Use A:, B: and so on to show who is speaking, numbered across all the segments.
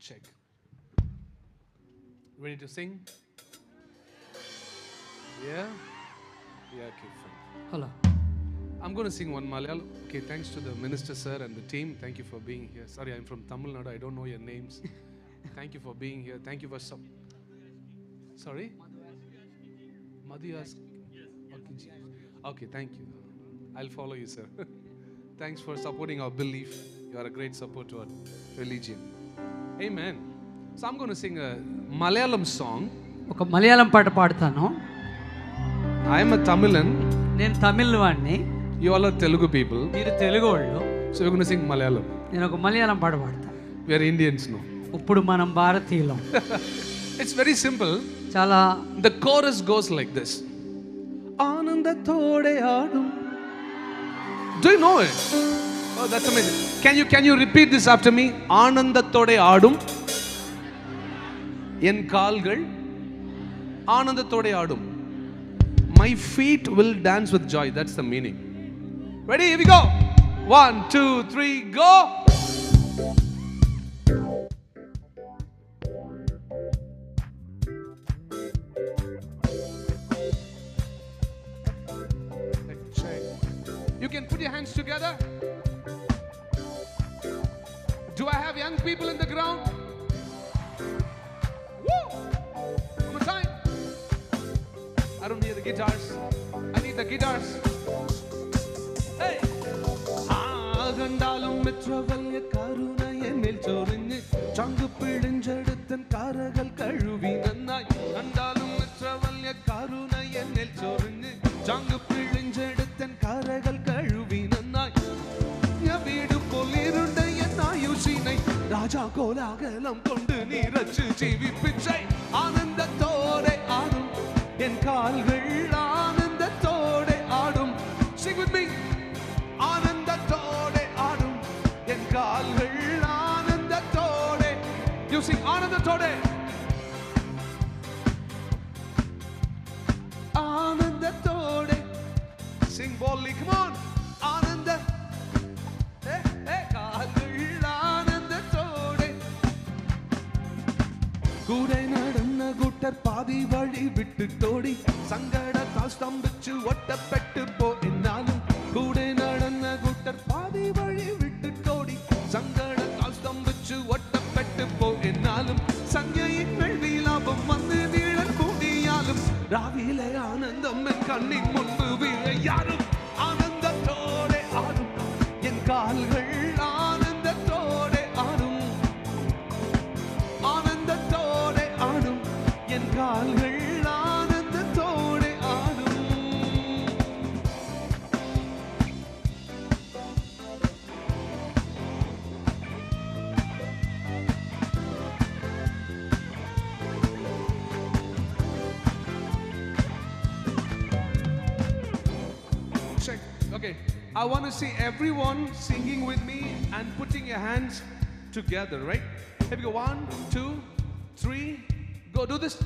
A: Check. Ready to sing? Yeah? Yeah, okay, fine.
B: Hello.
A: I'm going to sing one Malayalam. Okay, thanks to the minister, sir, and the team. Thank you for being here. Sorry, I'm from Tamil Nadu. I don't know your names. Thank you for being here. Thank you for... Sorry? Madhu asked... Okay, thank you. I'll follow you, sir. Thanks for supporting our belief. You are a great support to our religion. Amen. So I'm going to sing a Malayalam song.
B: ఒక మలయాళం పాట పాడతాను.
A: I am a Tamilan.
B: నేను తమిళ్ వాడిని.
A: You all are Telugu people.
B: మీరు తెలుగు వాళ్ళు.
A: So we're going to sing Malayalam.
B: నేను ఒక మలయాళం పాట పాడతాను.
A: We are Indians now.
B: ఇప్పుడు మనం భారతీయులం.
A: It's very simple.
B: చాలా
A: The chorus goes like this. Anandathode aadum. Do you know it? Oh, that's amazing. Can you repeat this after me? Anandathode aadum. En kaalgal Anandathode aadum. My feet will dance with joy. That's the meaning. Ready? Here we go. 1, 2, 3, go. You can put your hands together. Do I have young people in the ground? Woo! One more time. I don't need the guitars. I need the guitars. Hey! Agandalum mitravalya karunaya nilchorinnu changu pidinjeduthan karagal kaluvi nannai agandalum mitravalya karunaya nilchorinnu changu pidinjeduthan karagal kaluvi nannai ya veedu polirunda enna yusinai raja kolagalam kondu neerachu jeevipichai aanandathode aadum en kaalgal aanandathode aadum. Sing with me. Aanandathode aadum en kaalgal aanandathode. You sing aanandathode. Aanandathode. Sing boldly, come on. Aananda. Kaalgal aanandathode. Kudai nadanna guttar paadi vali vittu todi sangadataal stambichu ottapettu po ennalum kudai nadanna guttar paadi vali vittu todi sangadataal stambichu ottapettu po ennalum sangyayingal veelapam vannu neelan koodiyalum raavile aanandam en kannin munbu veeyalum aanandathode aadum en kaalgal aanandathode aadum aanandathode aadum en kaalgal aanandathode aadum. Check. Okay. I want to see everyone singing with me and putting your hands together, right? Here we go. 1, 2, 3. Go. Do this.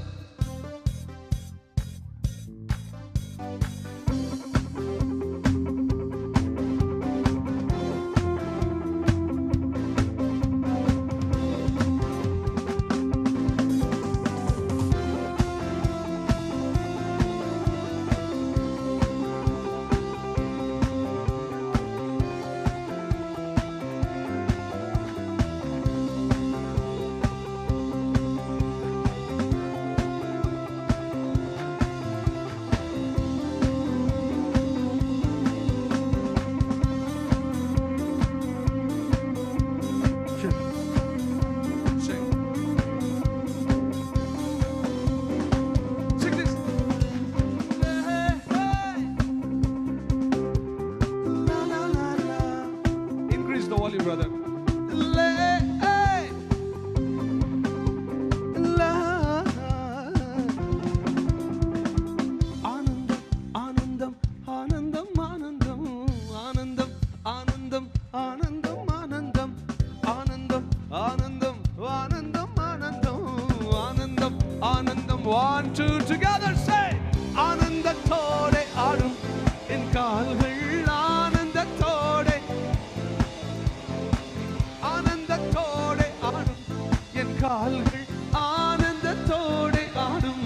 A: Brother. Anandam, anandam, anandam, anandam, anandam, anandam, anandam, anandam, anandam, anandam, anandam, anandam, anandam. 1, 2, together say aanandathode aadum en kaalgal aanandathode aanandathode aadum en കാലുകൾ ആനന്ദത്തോടെ ആടും.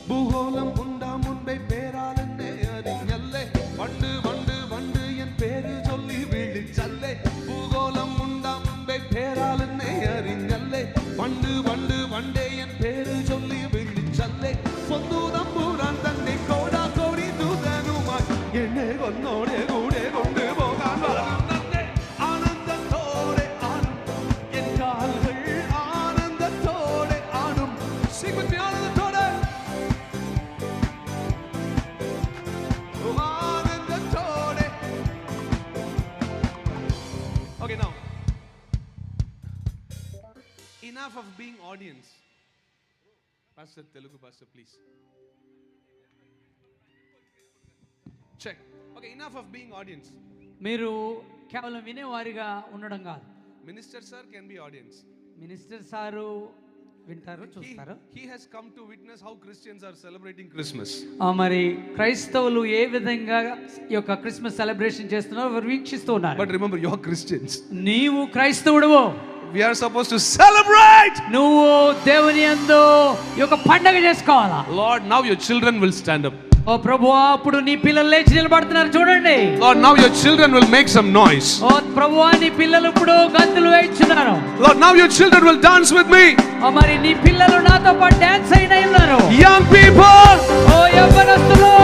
A: ഭൂഗോളം ഉണ്ടാം മുൻപേ പേരാൽ എന്നെ അറിഞ്ഞല്ലേ, പണ്ട് പണ്ട് പണ്ട് N പേര് ചൊല്ലി വിളിച്ചല്ലേ. ഭൂഗോളം ഉണ്ടാം മുൻപേ പേരാൽ എന്നെ അറിഞ്ഞല്ലേ, പണ്ട് പണ്ട് പണ്ടേ എൻ പേര് ചൊല്ലി വിളിച്ചല്ലേ. സ്വന്തു തമ്പുരാൻ തന്നെ കോടാകോടി ദൂതനുമായി എന്നെ കൊന്നോടെ കൂടെ കൊണ്ടുപോകാൻ വരുന്നേ. ആനന്ദത്തോടെ ആടും എൻ കാലുകൾ ആനന്ദത്തോടെ ആടും. Sing with me, ആനന്ദത്തോടെ ആനന്ദത്തോടെ. Okay, now enough of being audience. Pastor, Telugu pastor, please. Check. Okay, enough of being audience.
B: మీరు కేవలం వినేవారిగా ఉండడం కాదు.
A: Minister sir can be audience.
B: Minister sir వింటారు, చూస్తారు.
A: He has come to witness how Christians are celebrating Christmas.
B: మరి క్రైస్తవులు ఏ విధంగా ఈ యొక్క క్రిస్మస్ సెలబ్రేషన్ చేస్తున్నారో వారు వీక్షిస్తూ ఉన్నారు.
A: But remember, you're Christians.
B: నీవు క్రైస్తవుడువు.
A: We are supposed to celebrate.
B: నువ్వు దేవుని యందు ఈ యొక్క పండగ చేసుకోవాలా.
A: Lord, now your children will stand up.
B: ఓ ప్రభువా, అప్పుడు నీ పిల్లలు లేచి నిలబడుతున్నారు చూడండి.
A: Lord, now your children will make some noise.
B: ఓ ప్రభువా, నీ పిల్లలు ఇప్పుడు గంతులు వేయిస్తున్నారు.
A: Lord, now your children will dance with me.
B: మరి నీ పిల్లలు నాతో పాటు డాన్స్ అయినా ఉన్నారు.
A: Young people,
B: oh యవ్వనస్తులు,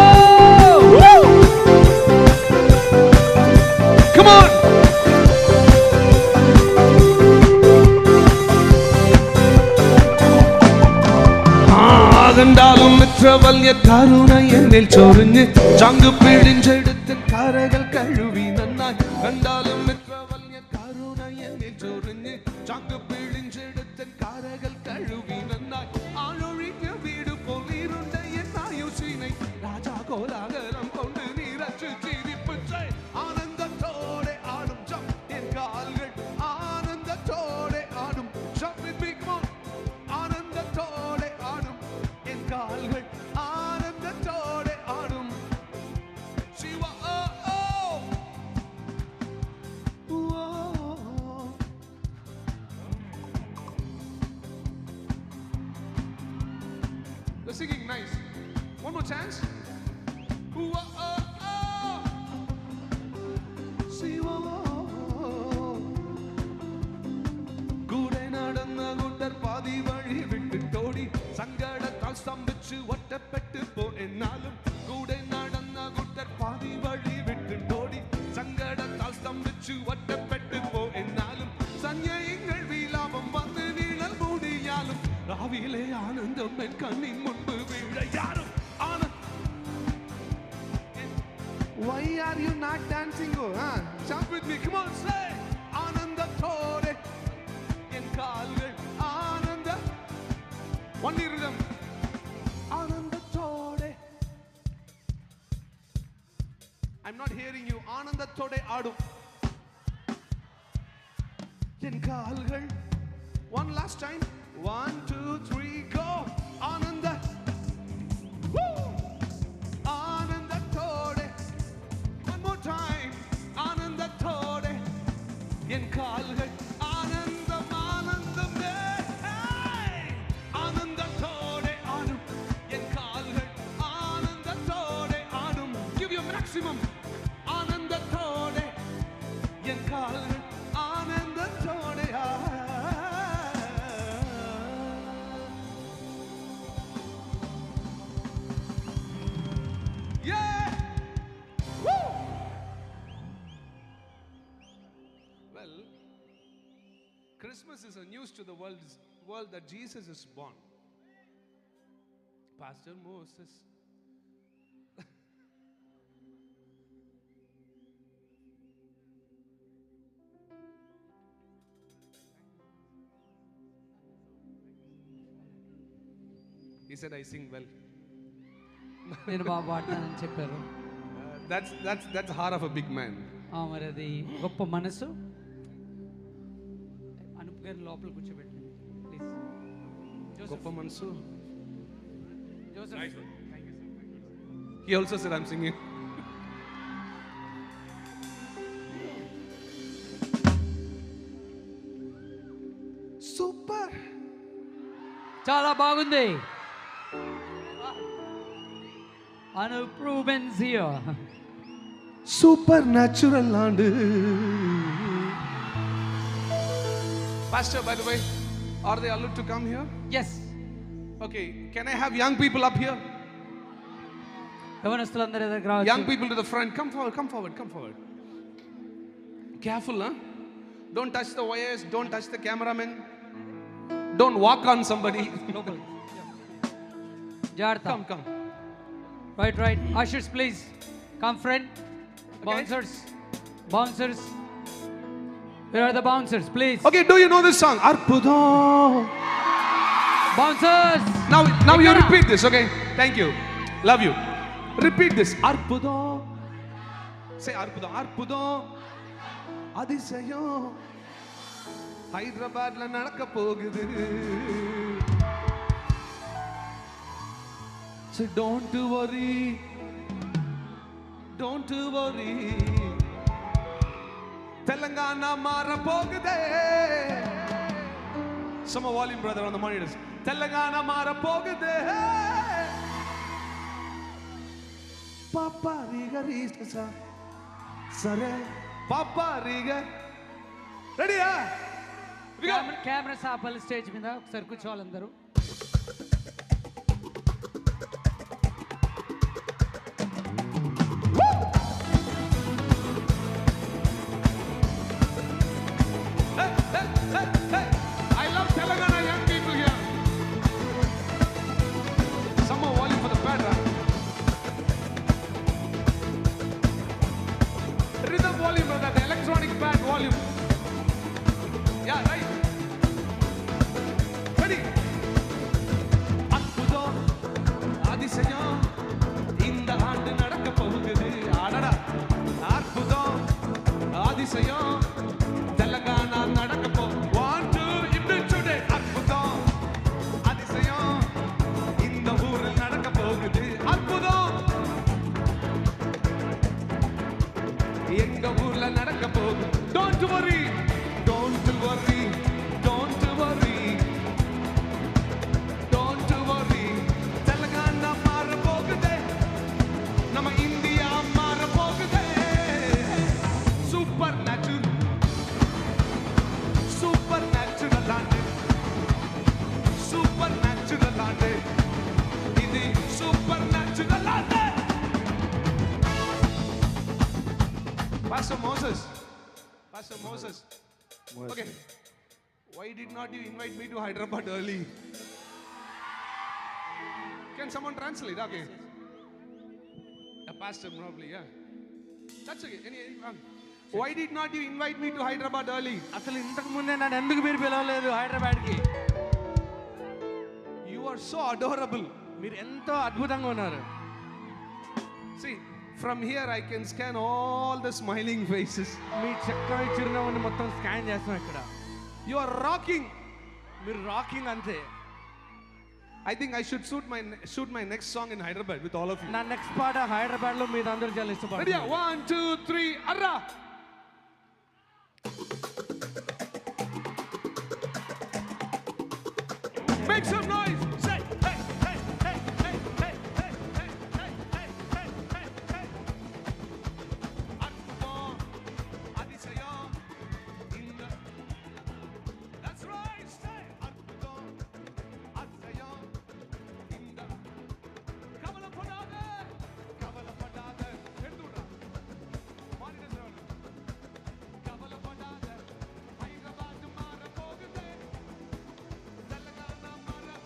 A: come on. കണ്ടാലും എത്ര വലിയ കരുണ എന്നിൽ ചൊരിഞ്ഞ് ചങ്കു പിടിച്ചെടുത്ത് കരകൾ കഴുകി നന്നായി. കണ്ടാലും എത്ര വലിയ കരുണ എന്നിൽ ചൊരിഞ്ഞ് ചങ്കു പിടിച്ചെടുത്ത് കരകൾ കഴുകി നന്നായി. ആഴൊഴിഞ്ഞ വീട് പോലിരുണ്ട എന്നായുസിനെ രാജാ കോലാഹലം കൊണ്ട് നിറച്ചു ചിരിപ്പിച്ച് ആനന്ദത്തോടെ ആടും എൻ കാലുകൾ ആനന്ദത്തോടെ ആടും. ആനന്ദത്തോടെ ആടും എൻ കാലുകൾ ആനന്ദത്തോടെ ആടും. Shiva The singing nice. One more chance. Shiva. കൂടെ നടന്ന കൂട്ടർ പാതി വഴി വിട്ടിട്ടോടി, സങ്കടത്താൽ സ്തംഭിച്ച് ഒറ്റപ്പെട്ടു പോ. എന്നാലും കൂടെ നടന്ന കൂട്ടർ പാതി വഴി വിട്ടിട്ടോടി, സങ്കടത്താൽ സ്തംഭിച്ച് ഒറ്റപ്പെട്ടു പോ. എന്നാലും സഞ്ജയങ്ങൾ വിലാപം വന്ന് നീളൽ മൂടിയാലും രാവിലെ ആനന്ദം എൻ കണ്ണിൻ മുൻപ് വീഴയാറും. Why are you not dancing? Jump with me, come on, say ആനന്ദത്തോടെ എൻ കാലുകൾ ആനന്ദ. One rhythm. ആനന്ദത്തോടെ. I'm not hearing you. ആനന്ദത്തോടെ ആടും എൻ കാലുകൾ. One last time. 1 2 3 go. ആനന്ദ. ആനന്ദത്തോടെ. One more time. ആനന്ദത്തോടെ എൻ കാലുകൾ ആനന്ദം ആനന്ദമേ. ആനന്ദത്തോടെ ആടും എൻ കാലുകൾ ആനന്ദത്തോടെ ആടും. Give your maximum. ആനന്ദത്തോടെ എൻ കാലുകൾ ആനന്ദത്തോടെ Yeah. Woo. Well, Christmas is a news to the world that Jesus is born. Pastor Moses. He said I sing well.
B: నేను బాగా పాడతానని చెప్పారు.
A: That's the heart of a big man.
B: మరి అది గొప్ప మనసు. అనూప్ గారిని లోపల కూర్చోబెట్టండి ప్లీజ్.
A: గొప్ప మనసు.
B: Joseph.
A: He also said I'm singing. Super.
B: చాలా బాగుంది. Anup Rubens here.
A: Super natural land. Pastor, by the way, are they allowed to come here?
B: Yes.
A: Okay, can I have young people up here?
B: యవనస్తులందరూ దగ్గర
A: Young people to the front. Come forward, come forward, come forward. Careful, huh? Don't touch the wires, don't touch the cameraman. Don't walk on somebody.
B: జాగ్రత్త.
A: Come, come.
B: Right. Ushers, please. Come front. Bouncers. Where are the bouncers, please?
A: Okay, do you know this song? Arpudam.
B: Bouncers.
A: Now you repeat this, okay? Thank you. Love you. Repeat this. Arpudam. Say Arpudam. Arpudam. Adisayam. Hyderabad la nadakka pogudhu. Say don't worry. Don't worry. Telangana mara pogudhe. Some volume, brother, on the monitors. Telangana mara pogudhe. Papa riga risa. Sare. Papa riga. Ready, huh?
B: Camera సాపల్ stage మీద ఒకసారి కూర్చోవాలి అందరూ.
A: I love Telangana young people here. Some more volume for the band, huh? Rhythm volume, brother. The electronic band volume. Yeah, right. Ready? Adbudam, Adisayam, இந்த ஆண்டு நடக்க போகுது. ஆடடா. Adbudam, Adisayam, Telangana நடக்க போகுது. 1 2 இப்படி சொல்லு. Adbudam, Adisayam, இந்த ஊரில் நடக்க போகுது. Adbudam, எங்க ஊர்ல நடக்க போகுது. Don't worry. Don't worry, don't worry, don't worry. Telangana mara pogudhe, nama India mara pogudhe. Supernatural land, supernatural land. Idi supernatural land. Pastor Moses. Okay. Why did not you invite me to Hyderabad early? Can someone translate? Okay. A pastor probably, yeah. That's okay. Why did not you invite me to Hyderabad early?
C: అసలు ఇంతకు ముందే నన్ను ఎందుకు మీరు పిలవలేదు హైదరాబాద్కి?
A: You are so adorable.
C: మీరు ఎంతో అద్భుతంగా ఉన్నారు.
A: See, from here I can scan all the smiling faces.
C: మీ చక్కని చిరునవ్వుని మొత్తం స్కాన్ చేస్తాం ఇక్కడ.
A: You are rocking.
C: మీరు రాకింగ్ అంతే.
A: I think I should shoot my next song in Hyderabad with all of you.
C: నా నెక్స్ట్ పాట హైదరాబాద్ లో మీరు అందరూ చాలా
A: Ready?
C: ఇష్టపడతారు.
A: 1 2 3 arra. Make some noise. Say hey hey hey hey hey hey hey hey hey hey hey. Adbudam, Adisayam, inda. That's right. Say Adbudam, Adisayam, inda. Kavala padada. Endura. Monitors are on. Kavala padada. Hyderabad mara pogudhe. Telangana mara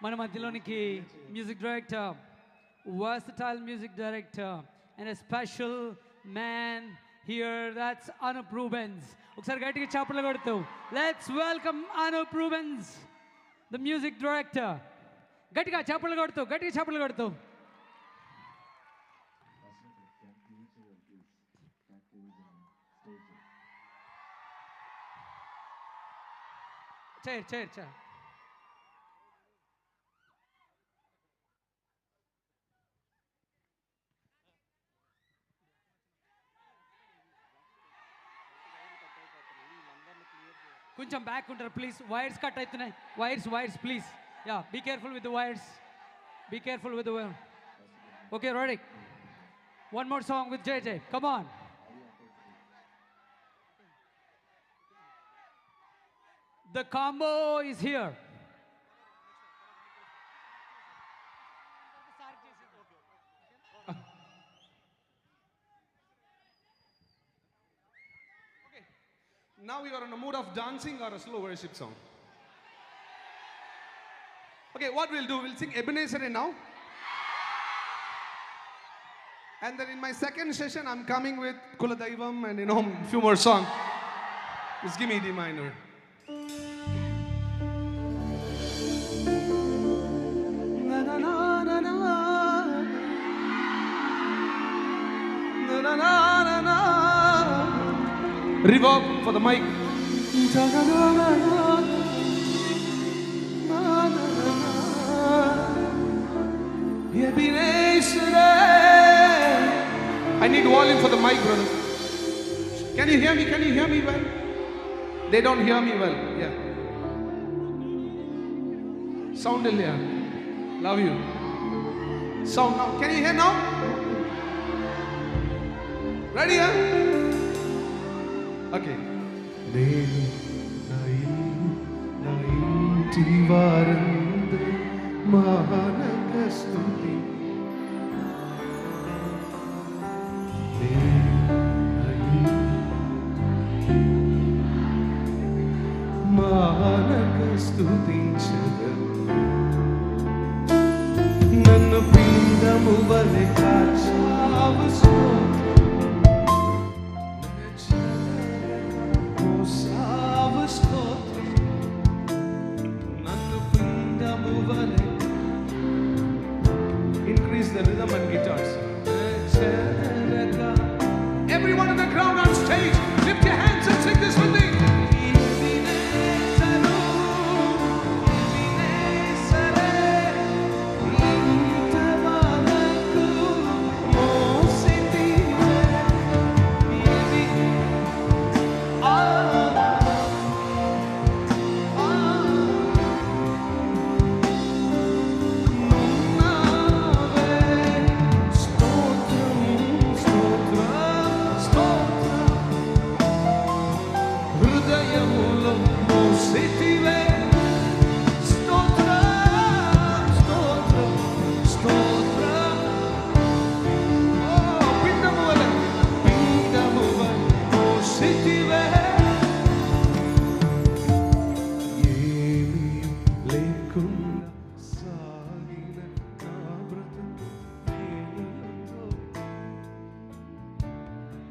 B: మన మధ్యలోనికి music director, versatile music director and a special man here, that's Anup Rubens. ఒకసారి గట్టిగా చప్పట్లు కొడుతూ let's welcome Anup Rubens, the music director. గట్టిగా చప్పట్లు కొడుతూ, గట్టిగా చప్పట్లు కొడుతూ. Chair chair chair. కొంచెం బ్యాక్ ఉంటారు ప్లీజ్, వైర్స్ కట్ అవుతున్నాయి. Wires please. Yeah, be careful with the wires, be careful with the wire. Okay, ready. One more song with JJ, come on. The combo is here.
A: Now you are in a mood of dancing or a slow worship song? Okay, what we'll do, we'll sing Ebenezer now. And then in my second session, I'm coming with Kuladaivam and a few more songs. Just give me D minor. Na na na na na. Na na na na na. Reverb for the mic. I need volume for the mic, brother. Can you hear me? Can you hear me well? They don't hear me well. Yeah. Sound in there. Love you. Sound now. Can you hear now? Ready, huh? Okay. నేను నా ఇంటి వారందరూ మహానగ స్తుతి, మహానగ స్తుతించదను. నన్ను పిండము వలె కాచావు స్తోత్రం, increase the rhythm and guitars. Everyone on the ground on stage, lift your hands and sing this with me.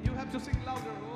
A: You have to sing louder. Oh.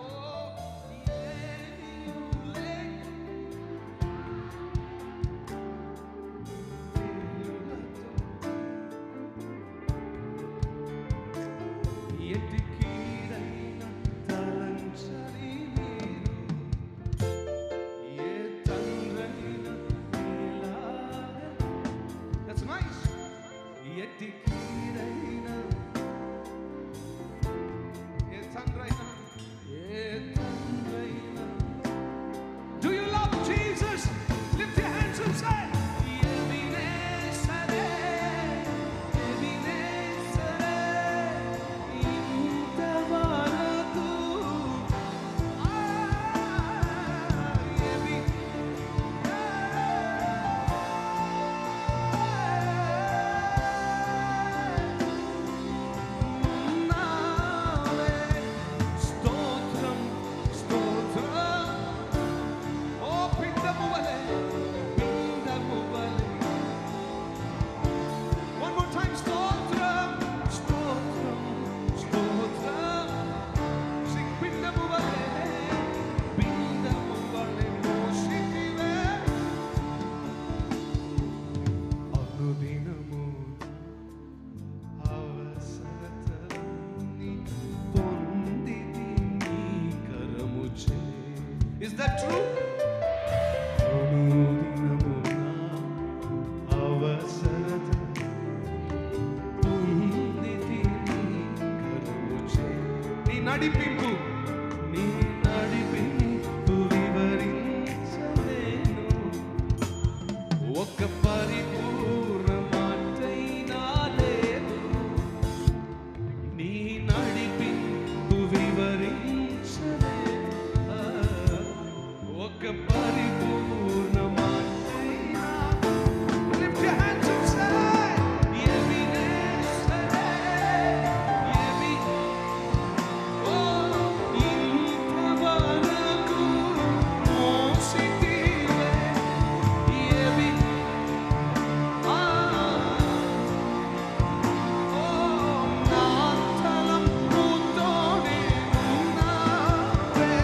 A: Is that true? నీ నడిపింపు వివరించలేను. ఒక పరిపూర్ణ మాటైనా లేదు. నీ నడిపింపు వివరించలేను. ఒక పరిపూర్ణ మాటైనా. Lift your hands and say, ఎబినేజరే, ఇంతవరకు మోసితివే, నా తలంపుతోనే ఉన్నావే.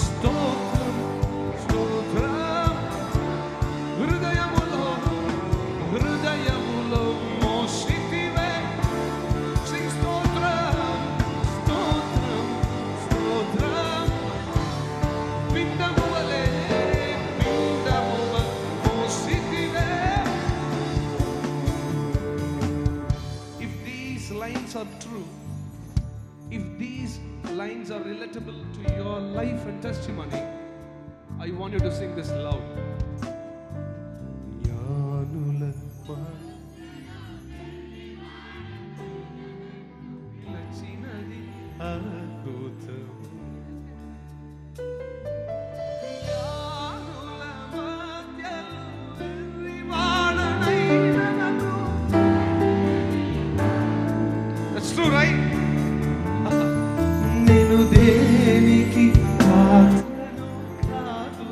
A: స్తోత్రం, స్తోత్రం. హృదయములో మోసితివే. Sing స్తోత్రం, స్తోత్రం, స్తోత్రం. పిండము వలె మోసితివే. If these lines are true, if these lines are relatable to your life and testimony, I want you to sing this loud. జ్ఞానుల నచ్చినది అద్భుతం. జ్ఞానుల మధ్యలో వెర్రివాడనైన నన్ను. That's true, right? నేను దేనికి పాత్రను కాదు.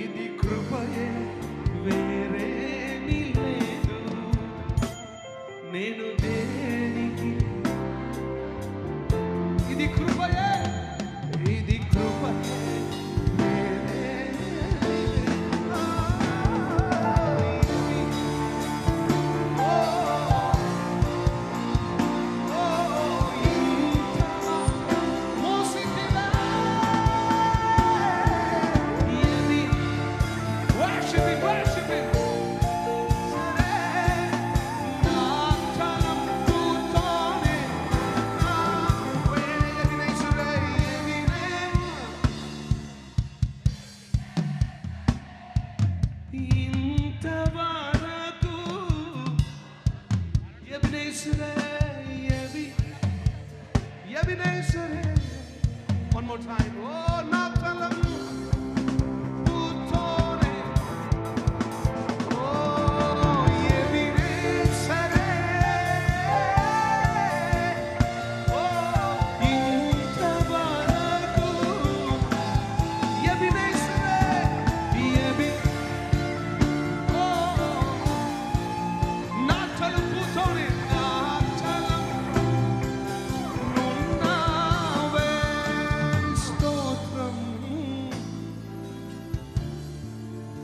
A: ఇది కృపయే, వేరేమీ లేదు. నేను దేనికి, ఇది కృపయే, ఇది కృపయే, వేరేమీ లేదు. Worship Him, worship Him. ఇంతవరకు ఎబినేజరే. One more time. Oh, నా తలంపుతోనే. Oh, ఎబినేజరే. Oh, ఇంతవరకు ఎబినేజరే. Oh, నా తలంపుతోనే, నా తలంపునున్నావే. స్తోత్రం.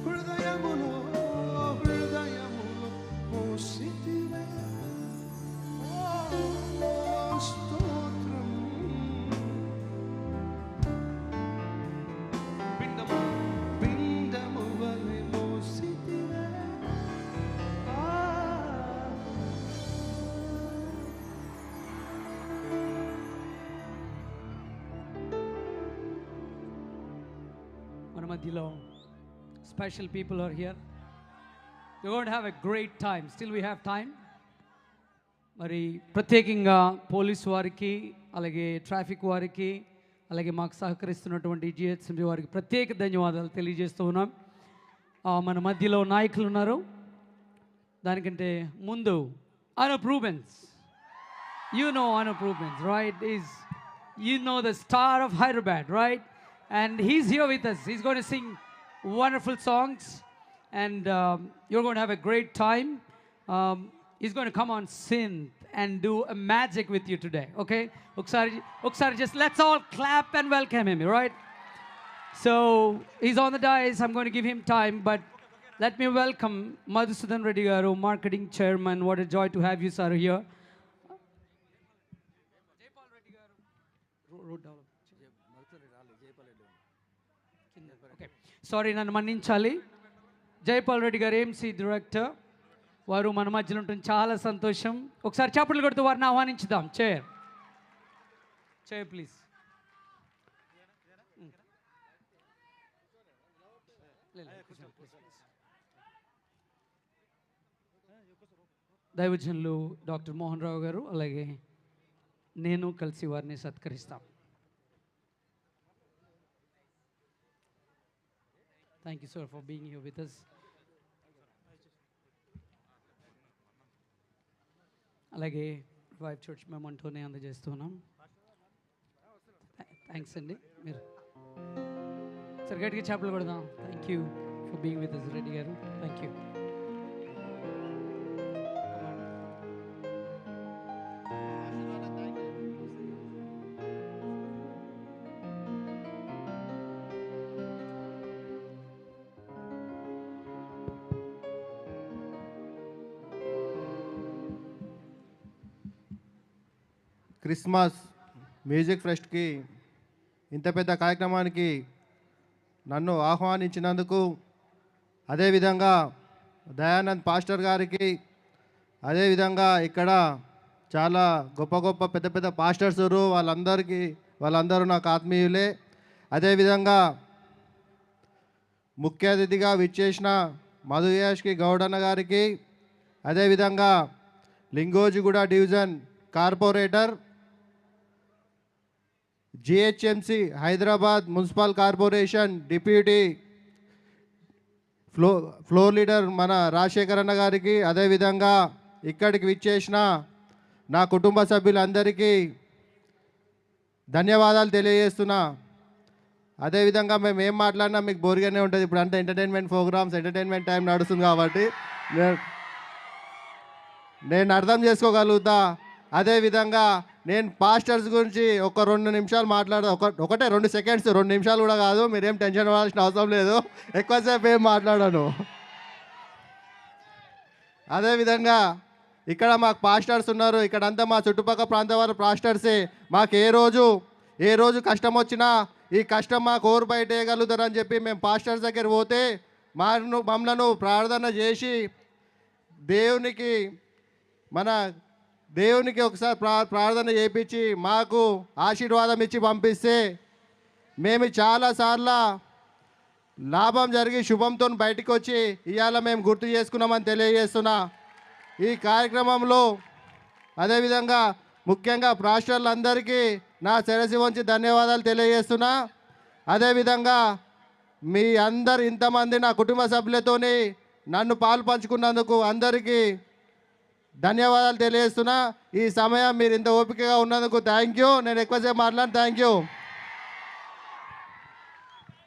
A: హృదయములో మోసితివే. Oh, స్తోత్రం. పిండము వలె మోసితివే.
B: మన మధ్యలో special people are here. You going to have a great time. Still we have time. మరి ప్రత్యేకంగా పోలీసు వారికి, అలాగే ట్రాఫిక్ వారికి, అలాగే మాకు సహకరిస్తున్నటువంటి జిహెచ్ఎంసీ వారికి ప్రత్యేక ధన్యవాదాలు తెలియజేస్తూ ఉన్నాం. మన మధ్యలో నాయకులు ఉన్నారు. దానికంటే ముందు Anup Rubens. You know Anup Rubens, right? You know the star of Hyderabad, right? And he's here with us. He's going to sing wonderful songs, and you're going to have a great time. He's going to come on synth and do a magic with you today, okay? Uksari, just let's all clap and welcome him, right? So he's on the dais. I'm going to give him time, but let me welcome Madhusudan Reddy Garu, Marketing Chairman. What a joy to have you, sir, here. Road development. Okay, sorry, నన్ను మన్నించాలి. జైపాల్ రెడ్డి గారు AMC director, వారు మన మధ్యలో ఉంటుంది, చాలా సంతోషం. ఒకసారి చప్పట్లు కొడుతూ వారిని ఆహ్వానించుదాం. Chair please. దైవజనులు డాక్టర్ మోహన్ రావు గారు అలాగే నేను కలిసి వారిని సత్కరిస్తాం. Thank you sir for being here with us. అలాగే వైఫ్ చర్చ్ మెమంటోనే అందజేస్తున్నాం. థ్యాంక్స్ అండి. మీరు సార్ గట్టిగా చేపలు కొడదాం. Thank you for being with us Reddy garu. Thank you.
D: Christmas music ఫెస్ట్కి ఇంత పెద్ద కార్యక్రమానికి నన్ను ఆహ్వానించినందుకు, అదేవిధంగా దయానంద్ పాస్టర్ గారికి, అదేవిధంగా ఇక్కడ చాలా గొప్ప గొప్ప పెద్ద పెద్ద పాస్టర్స్ వాళ్ళందరూ నాకు ఆత్మీయులే. అదేవిధంగా ముఖ్య అతిథిగా విచ్చేసిన మధుయాష్కి గౌడన్న గారికి, అదేవిధంగా Lingojiguda division corporator, GHMC Hyderabad municipal corporation deputy floor leader మన రాజశేఖర్ అన్న గారికి, అదేవిధంగా ఇక్కడికి విచ్చేసిన నా కుటుంబ సభ్యులందరికీ ధన్యవాదాలు తెలియజేస్తున్నా. అదేవిధంగా మేము ఏం మాట్లాడినా మీకు బోర్గానే ఉంటుంది. ఇప్పుడు అంతా ఎంటర్టైన్మెంట్ ప్రోగ్రామ్స్, ఎంటర్టైన్మెంట్ టైం నడుస్తుంది కాబట్టి నేను అర్థం చేసుకోగలుగుతా. అదేవిధంగా నేను పాస్టర్స్ గురించి ఒక 2 నిమిషాలు మాట్లాడదా, ఒకటే 2 సెకండ్స్, 2 నిమిషాలు కూడా కాదు. మీరేం టెన్షన్ పడాల్సిన అవసరం లేదు, ఎక్కువసేపు ఏం మాట్లాడాను. అదేవిధంగా ఇక్కడ మాకు పాస్టర్స్ ఉన్నారు, ఇక్కడంతా మా చుట్టుపక్కల ప్రాంతం వారు పాస్టర్సే. మాకు ఏ రోజు కష్టం వచ్చినా ఈ కష్టం మాకు ఓరు బయట వేయగలుగుతారని చెప్పి మేము పాస్టర్స్ దగ్గర పోతే మమ్మలను ప్రార్థన చేసి దేవునికి ఒకసారి ప్రార్థన చేయించి మాకు ఆశీర్వాదం ఇచ్చి పంపిస్తే మేము చాలాసార్లు లాభం జరిగి శుభంతో బయటికి వచ్చి ఇవాళ మేము గుర్తు చేసుకున్నామని తెలియజేస్తున్నా. ఈ కార్యక్రమంలో అదేవిధంగా ముఖ్యంగా పాస్టర్లందరికీ నా శిరసి వంచి ధన్యవాదాలు తెలియజేస్తున్నా. అదేవిధంగా మీ ఇంతమంది నా కుటుంబ సభ్యులతోని నన్ను పాలు పంచుకున్నందుకు అందరికీ ధన్యవాదాలు తెలియజేస్తున్నా. ఈ సమయం మీరు ఇంత ఓపికగా ఉన్నందుకు థ్యాంక్ యూ. నేను ఎక్కువసేపు మాట్లాడి థ్యాంక్ యూ.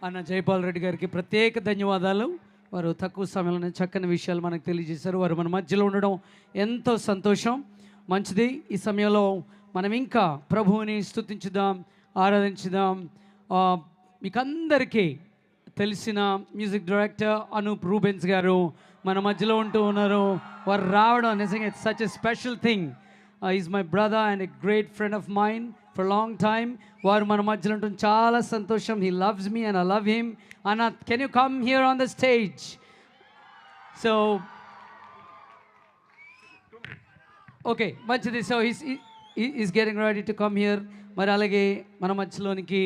B: అన్న జైపాల్ రెడ్డి గారికి ప్రత్యేక ధన్యవాదాలు. వారు తక్కువ సమయంలోనే చక్కని విషయాలు మనకు తెలియజేశారు. వారు మన మధ్యలో ఉండడం ఎంతో సంతోషం, మంచిది. ఈ సమయంలో మనం ఇంకా ప్రభువుని స్తుతించుదాం, ఆరాధించుదాం. మీకందరికీ తెలిసిన మ్యూజిక్ డైరెక్టర్ అనూప్ రూబెన్స్ గారు మన మధ్యలో ఉంటూ ఉన్నారు. వారు రావడం నిజంగా it's such a special thing. Is my brother and a great friend of mind for long time. వారు మన మధ్యలో ఉండడం చాలా సంతోషం. He loves me and I love him. అన్న, can you come here on the stage? So okay, మంచిది. So is getting ready to come here. మరి అలాగే మన మధ్యలోనికి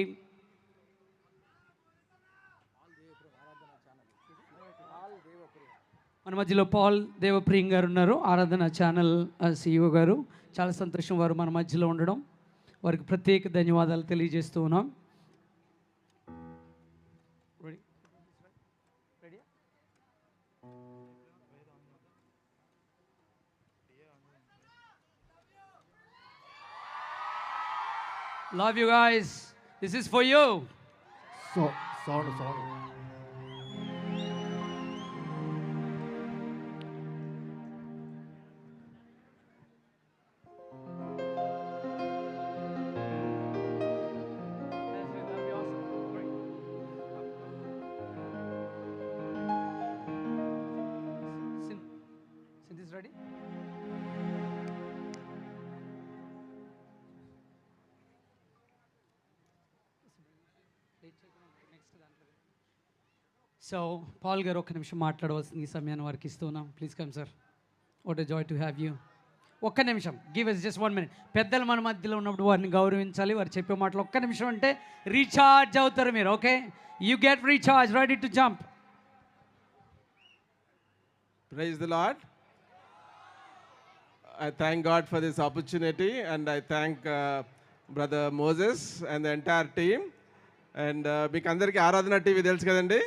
B: పాల్ దేవప్రియం గారు ఉన్నారు, ఆరాధన ఛానల్ CEO గారు. చాలా సంతోషం వారు మన మధ్యలో ఉండడం. వారికి ప్రత్యేక ధన్యవాదాలు తెలియజేస్తూ ఉన్నాం. Love you guys. This is for you.
D: Sorry.
B: Is ready? So Paul గారు ఒక్క నిమిషం మాట్లాడవలసింది ఈ సమయాన్ని వారికి ఇస్తున్నాం. Please come sir. What a joy to have you. ఒక్క నిమిషం, గివ్ అస్ జస్ట్ 1 minute. పెద్దలు మన మధ్యలో ఉన్నప్పుడు వారిని గౌరవించాలి. వారు చెప్పే మాటలు ఒక్క నిమిషం అంటే రీఛార్జ్ అవుతారు మీరు. Okay, you get recharge, ready to jump.
E: Praise the Lord. I thank God for this opportunity, and I thank Brother Moses and the entire team. And మీకు అందరికీ ఆరాధన టీవీ తెలుసు కదండి.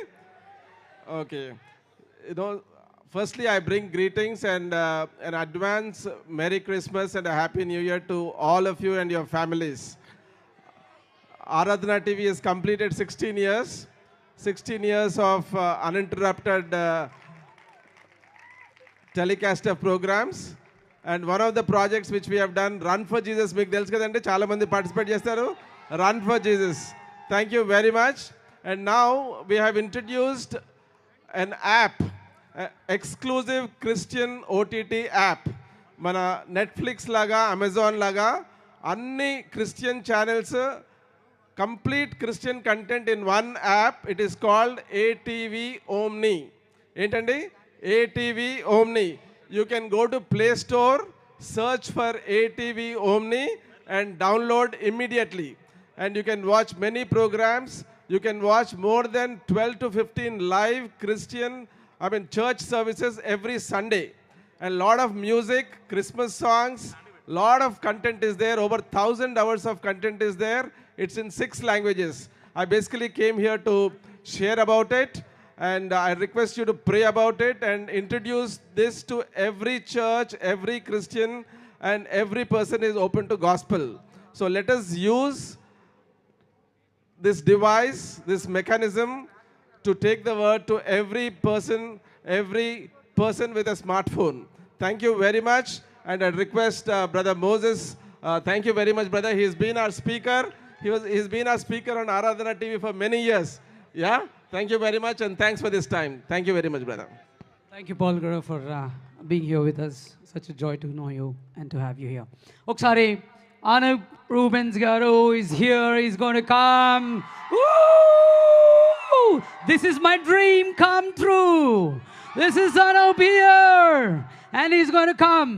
E: Okay, firstly I bring greetings and an advance Merry Christmas and a Happy New Year to all of you and your families. Aradhana TV has completed 16 years of uninterrupted telecast of programs, and one of the projects which we have done, Run for Jesus, మీకు తెలుసు కదండి, చాలా మంది participate చేస్తారు. Run for Jesus, thank you very much. And now we have introduced an app, exclusive Christian OTT app. మన Netflix లాగా, Amazon లాగా అన్ని Christian channels, complete Christian content in one app. It is called ATV Omni. ఏంటండి? ATV Omni. You can go to Play Store, search for ATV Omni and download immediately. And you can watch many programs. You can watch more than 12 to 15 live Christian, church services every Sunday. And lot of music, Christmas songs, lot of content is there. Over 1,000 hours of content is there. It's in 6 languages. I basically came here to share about it. And I request you to pray about it and introduce this to every church, every Christian, and every person is open to gospel. So let us use this device, this mechanism, to take the word to every person with a smartphone. Thank you very much. And I request Brother Moses, thank you very much, brother. He's been our speaker. He's been our speaker on Aradhana TV for many years. Yeah? Thank you very much, and thanks for this time. Thank you very much, brother.
B: Thank you, Paul Garu, for being here with us. Such a joy to know you and to have you here. Oksari, Anup Rubens Garu is here. He's going to come. Woo! This is my dream come true. This is Anup here, and he's going to come.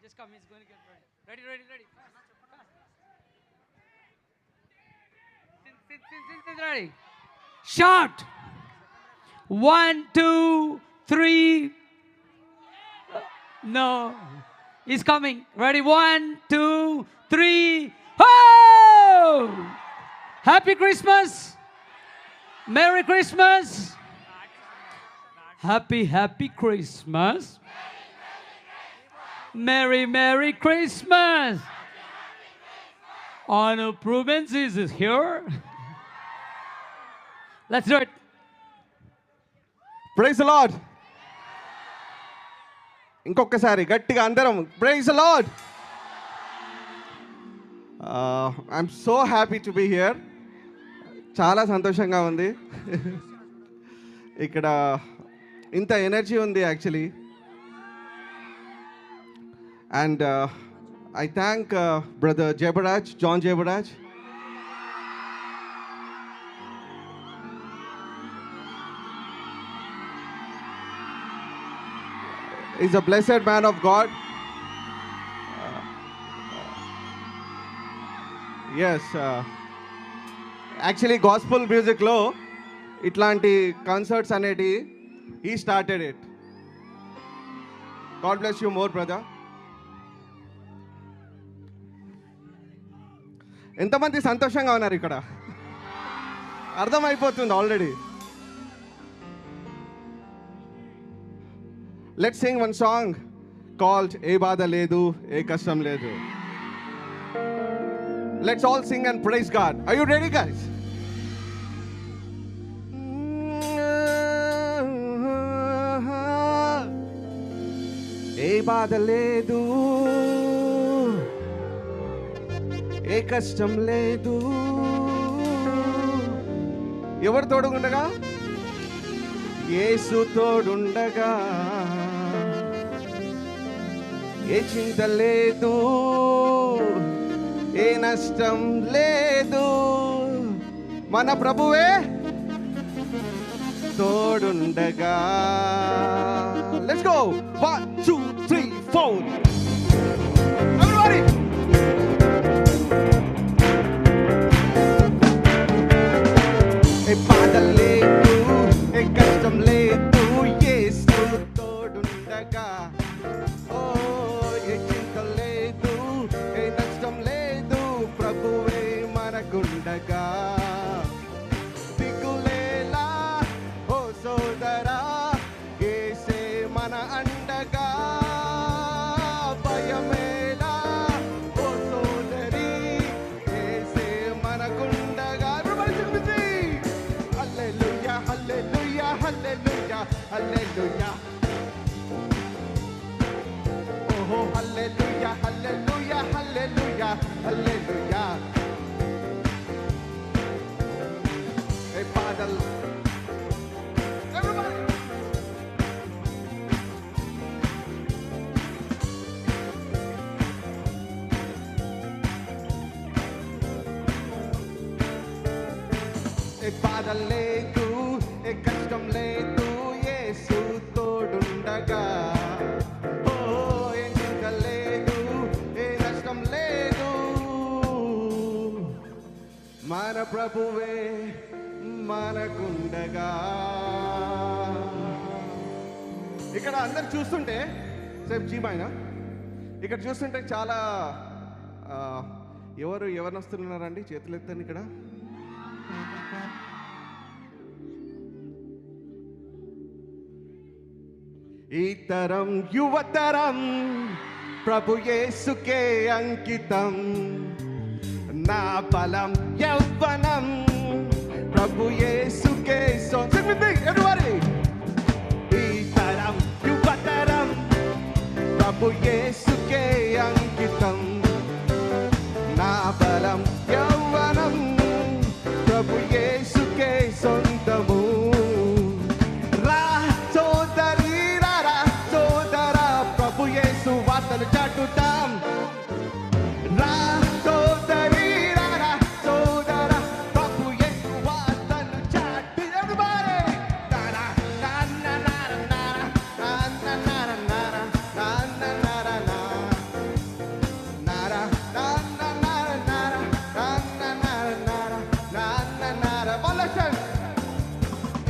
B: Just come. He's going to get ready. Ready. Sit, ready. Shout. 1, 2, 3. No. He's coming. Ready? 1, 2, 3. Oh! Happy Christmas. Merry Christmas. Happy Christmas. Merry Christmas. Anup Rubens is here. Let's do it.
C: Praise the Lord. ఇంకొకసారి గట్టిగా అందరం praise the Lord. I'm so happy to be here. చాలా సంతోషంగా ఉంది. ఇక్కడ ఇంత energy ఉంది actually. And I thank brother Jebaraj, John Jebaraj. He's a blessed man of God. Yes. Actually, gospel music lo itlanti concerts aneti he started it. God bless you more, brother. ఎంతమంది సంతోషంగా ఉన్నారు ఇక్కడ? అర్థమైపోతుంది already. Let's sing one song called ఏ బాధ లేదు ఏ కష్టం లేదు. Let's all sing and praise God. Are you ready, guys? ఏ బాధ లేదు ఏ కష్టం లేదు. ఎవరు తోడుగుండగా? యేసు తోడుండగా ఏ చింత లేదు ఏ నష్టం లేదు, మన ప్రభువే తోడుండగా. Let's go 1 2 3 4 everybody. ఏ బాధ లేదు, ఏ కష్టం లేదు, యేసు తోడుండగా. ఓ ఏ చింత లేదు, ఏ నష్టం లేదు, ప్రభువే మనకుండగా. దిగులేలా ఓ సోదరా, యేసే మన అండగా. భయమేలా ఓ సోదరి, యేసే మనకుండగా. హల్లెలూయా హల్లెలూయా హల్లెలూయా హల్లెలూయా. ఓహో హల్లెలూయా హల్లెలూయా హల్లెలూయా హల్లెలూయా. ఏ బాధలు everybody. ఏ బాధ లేదు, ఏ కష్టం లేదు, యేసు తోడుండగా. ఓ ఏ చింత లేదు, ఏ నష్టం లేదు, మన ప్రభువే మనకుండగా. ఇక్కడ అందరు చూస్తుంటే సేపు జీమాయన ఇక్కడ చూస్తుంటే చాలా ఎవరు వస్తున్నారండి? చేతులు ఎత్తండి. ఇక్కడ ఈ తరం యువతరం ప్రభు యేసుకే అంకితం. నా బలం యవ్వనం ప్రభు యేసుకే everybody. ఈ తరం యువతరం ప్రభు యేసుకే అంకితం. నా బలం యవ్వనం ప్రభు యేసుకే సొంతము. రా సోదరి రా సోదరా, ప్రభు యేసు వార్తలు చాటుతాం. రా సోదరి రా సోదరా, ప్రభు యేసు వార్తలు చాటు. everybody. నారా నారా నారా నారా నారా నారా నారా నారా నారా నారా నారా నారా. Volation.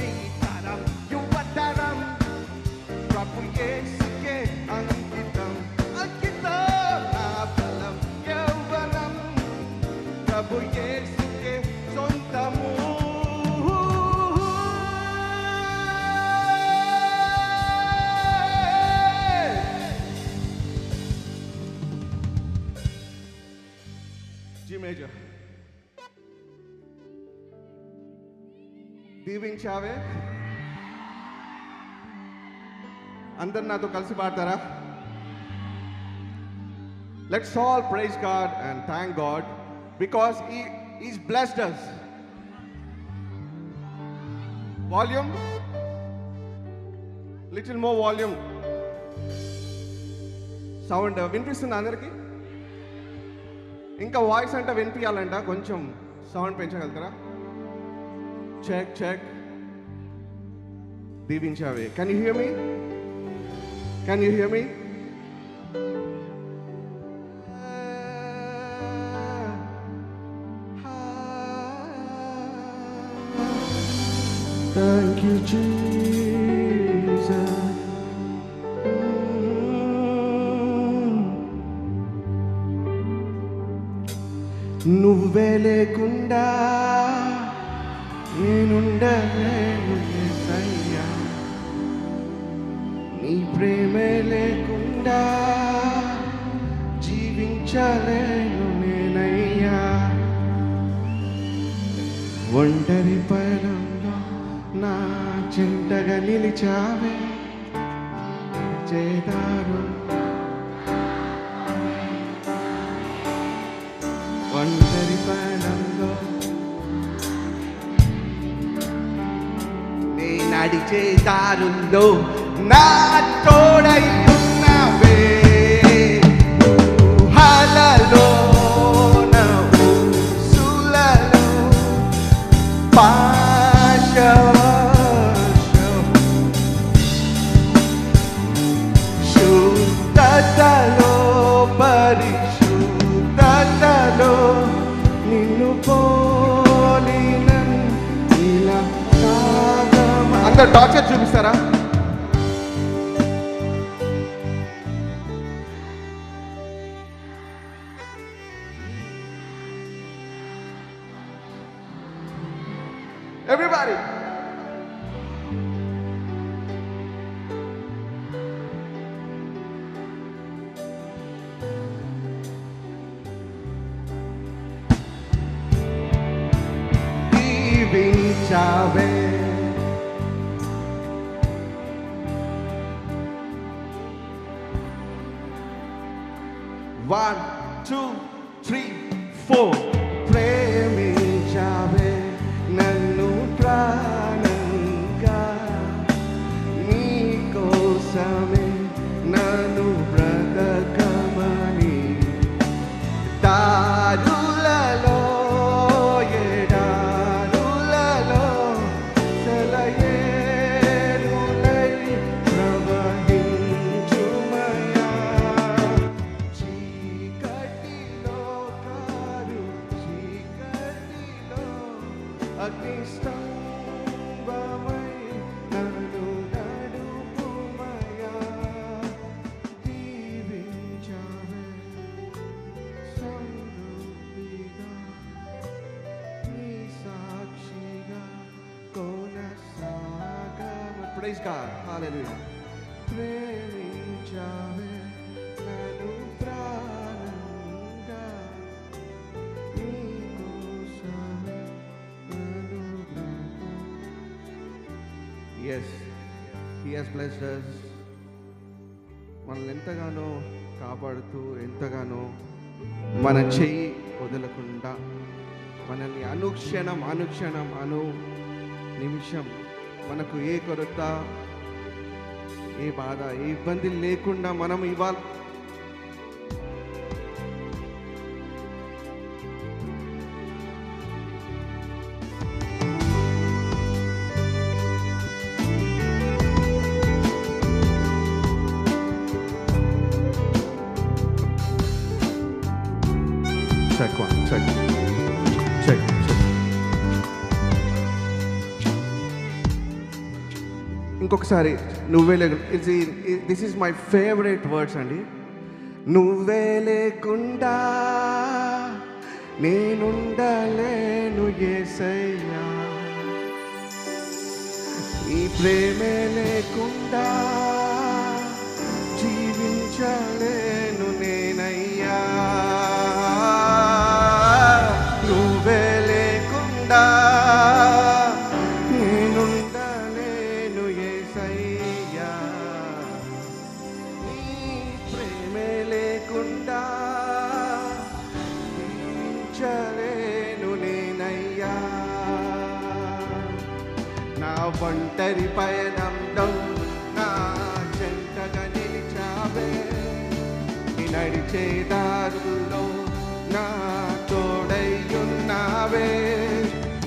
C: ఈ తరం యువతరం ప్రభు యేసుకే అంకితం. అంకితం. నా బలం యవ్వనం ప్రభు యేసుకే సొంతము. G major. దీవించావే. అందరు నాతో కలిసి పాడతారా? Let's all praise God and thank God because He's blessed us. Volume, little more volume. Sound వినిపిస్తుందా అందరికి? ఇంకా వాయిస్ అంటే వినిపించాలంట, కొంచెం సౌండ్ పెంచగలుగుతారా? Check check. దీవించావే. Can you hear me? Can you hear me? Thank you, Jesus. నువ్వే లేకుండా నేనుండలేను యేసయ్యా. నీ ప్రేమే లేకుండా జీవించలేను నేనయ్యా. ఒంటరి పయనంలో నా చెంతగా నిలిచావే. చేదారు ఒంటరి పయనంలో నే నడిచే దారుల్లో నా తోడై ఉన్నావే. ఊహలలో అందరు టార్చర్ చూపిస్తారా? Everybody. దీవించావే One, two, three, four. ప్రేమించావే నన్ను ప్రాణంగా, నీ కోసమే నన్ను బ్రతకమని, దారులలో ఎడారులలో సెలయేరులై ప్రవహించుమయా, చీకటిలో కారు చీకటిలో అగ్నిస్తంభమై నన్ను నడుపుమయా, దీవించావే సమృద్ధిగా, నీ సాక్షిగా కొనసాగమ. Praise God. Hallelujah. ప్రేమించావే నన్ను ప్రాణంగా, నీ కోసమే నన్ను Yes, He has blessed us. మనల్ని ఎంతగానో కాపాడుతూ, ఎంతగానో మన చెయ్యి వదలకుండా మనల్ని అనుక్షణం అనుక్షణం అను నిమిషం మనకు ఏ కొరత, ఏ బాధ, ఏ ఇబ్బంది లేకుండా మనం ఇవాళ check one, check. ఇంకొకసారి నువ్వే this is my favourite words అండి. నువ్వే లేకుండా నేనుండలేను యేసయ్యా, నీ ప్రేమే లేకుండా జీవించలేను నేనయ్యా, నువ్వే లేకుండా నేనుండలేను యేసయ్యా, నీ ప్రేమే లేకుండా జీవించలేను నేనయ్యా, నా ఒంటరి పయనంలో నా చెంతగా నిలిచావే, నీ నడిచే దారుల్లో నా తోడయ్యున్నావే,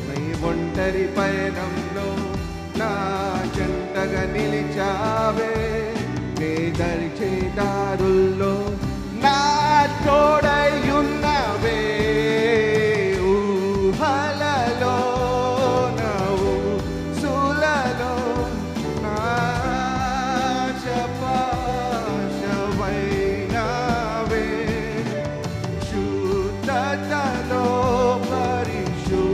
C: నీ ఒంటరి పయనంలో నా చెంతగా నిలిచావే, నీ నడిచే దారుల్లో నా తోడయ్యున్నావే, ఊహలలో సులలో నా శపాశవైనావే, శుద్ధతలో పరిశుద్ధతలో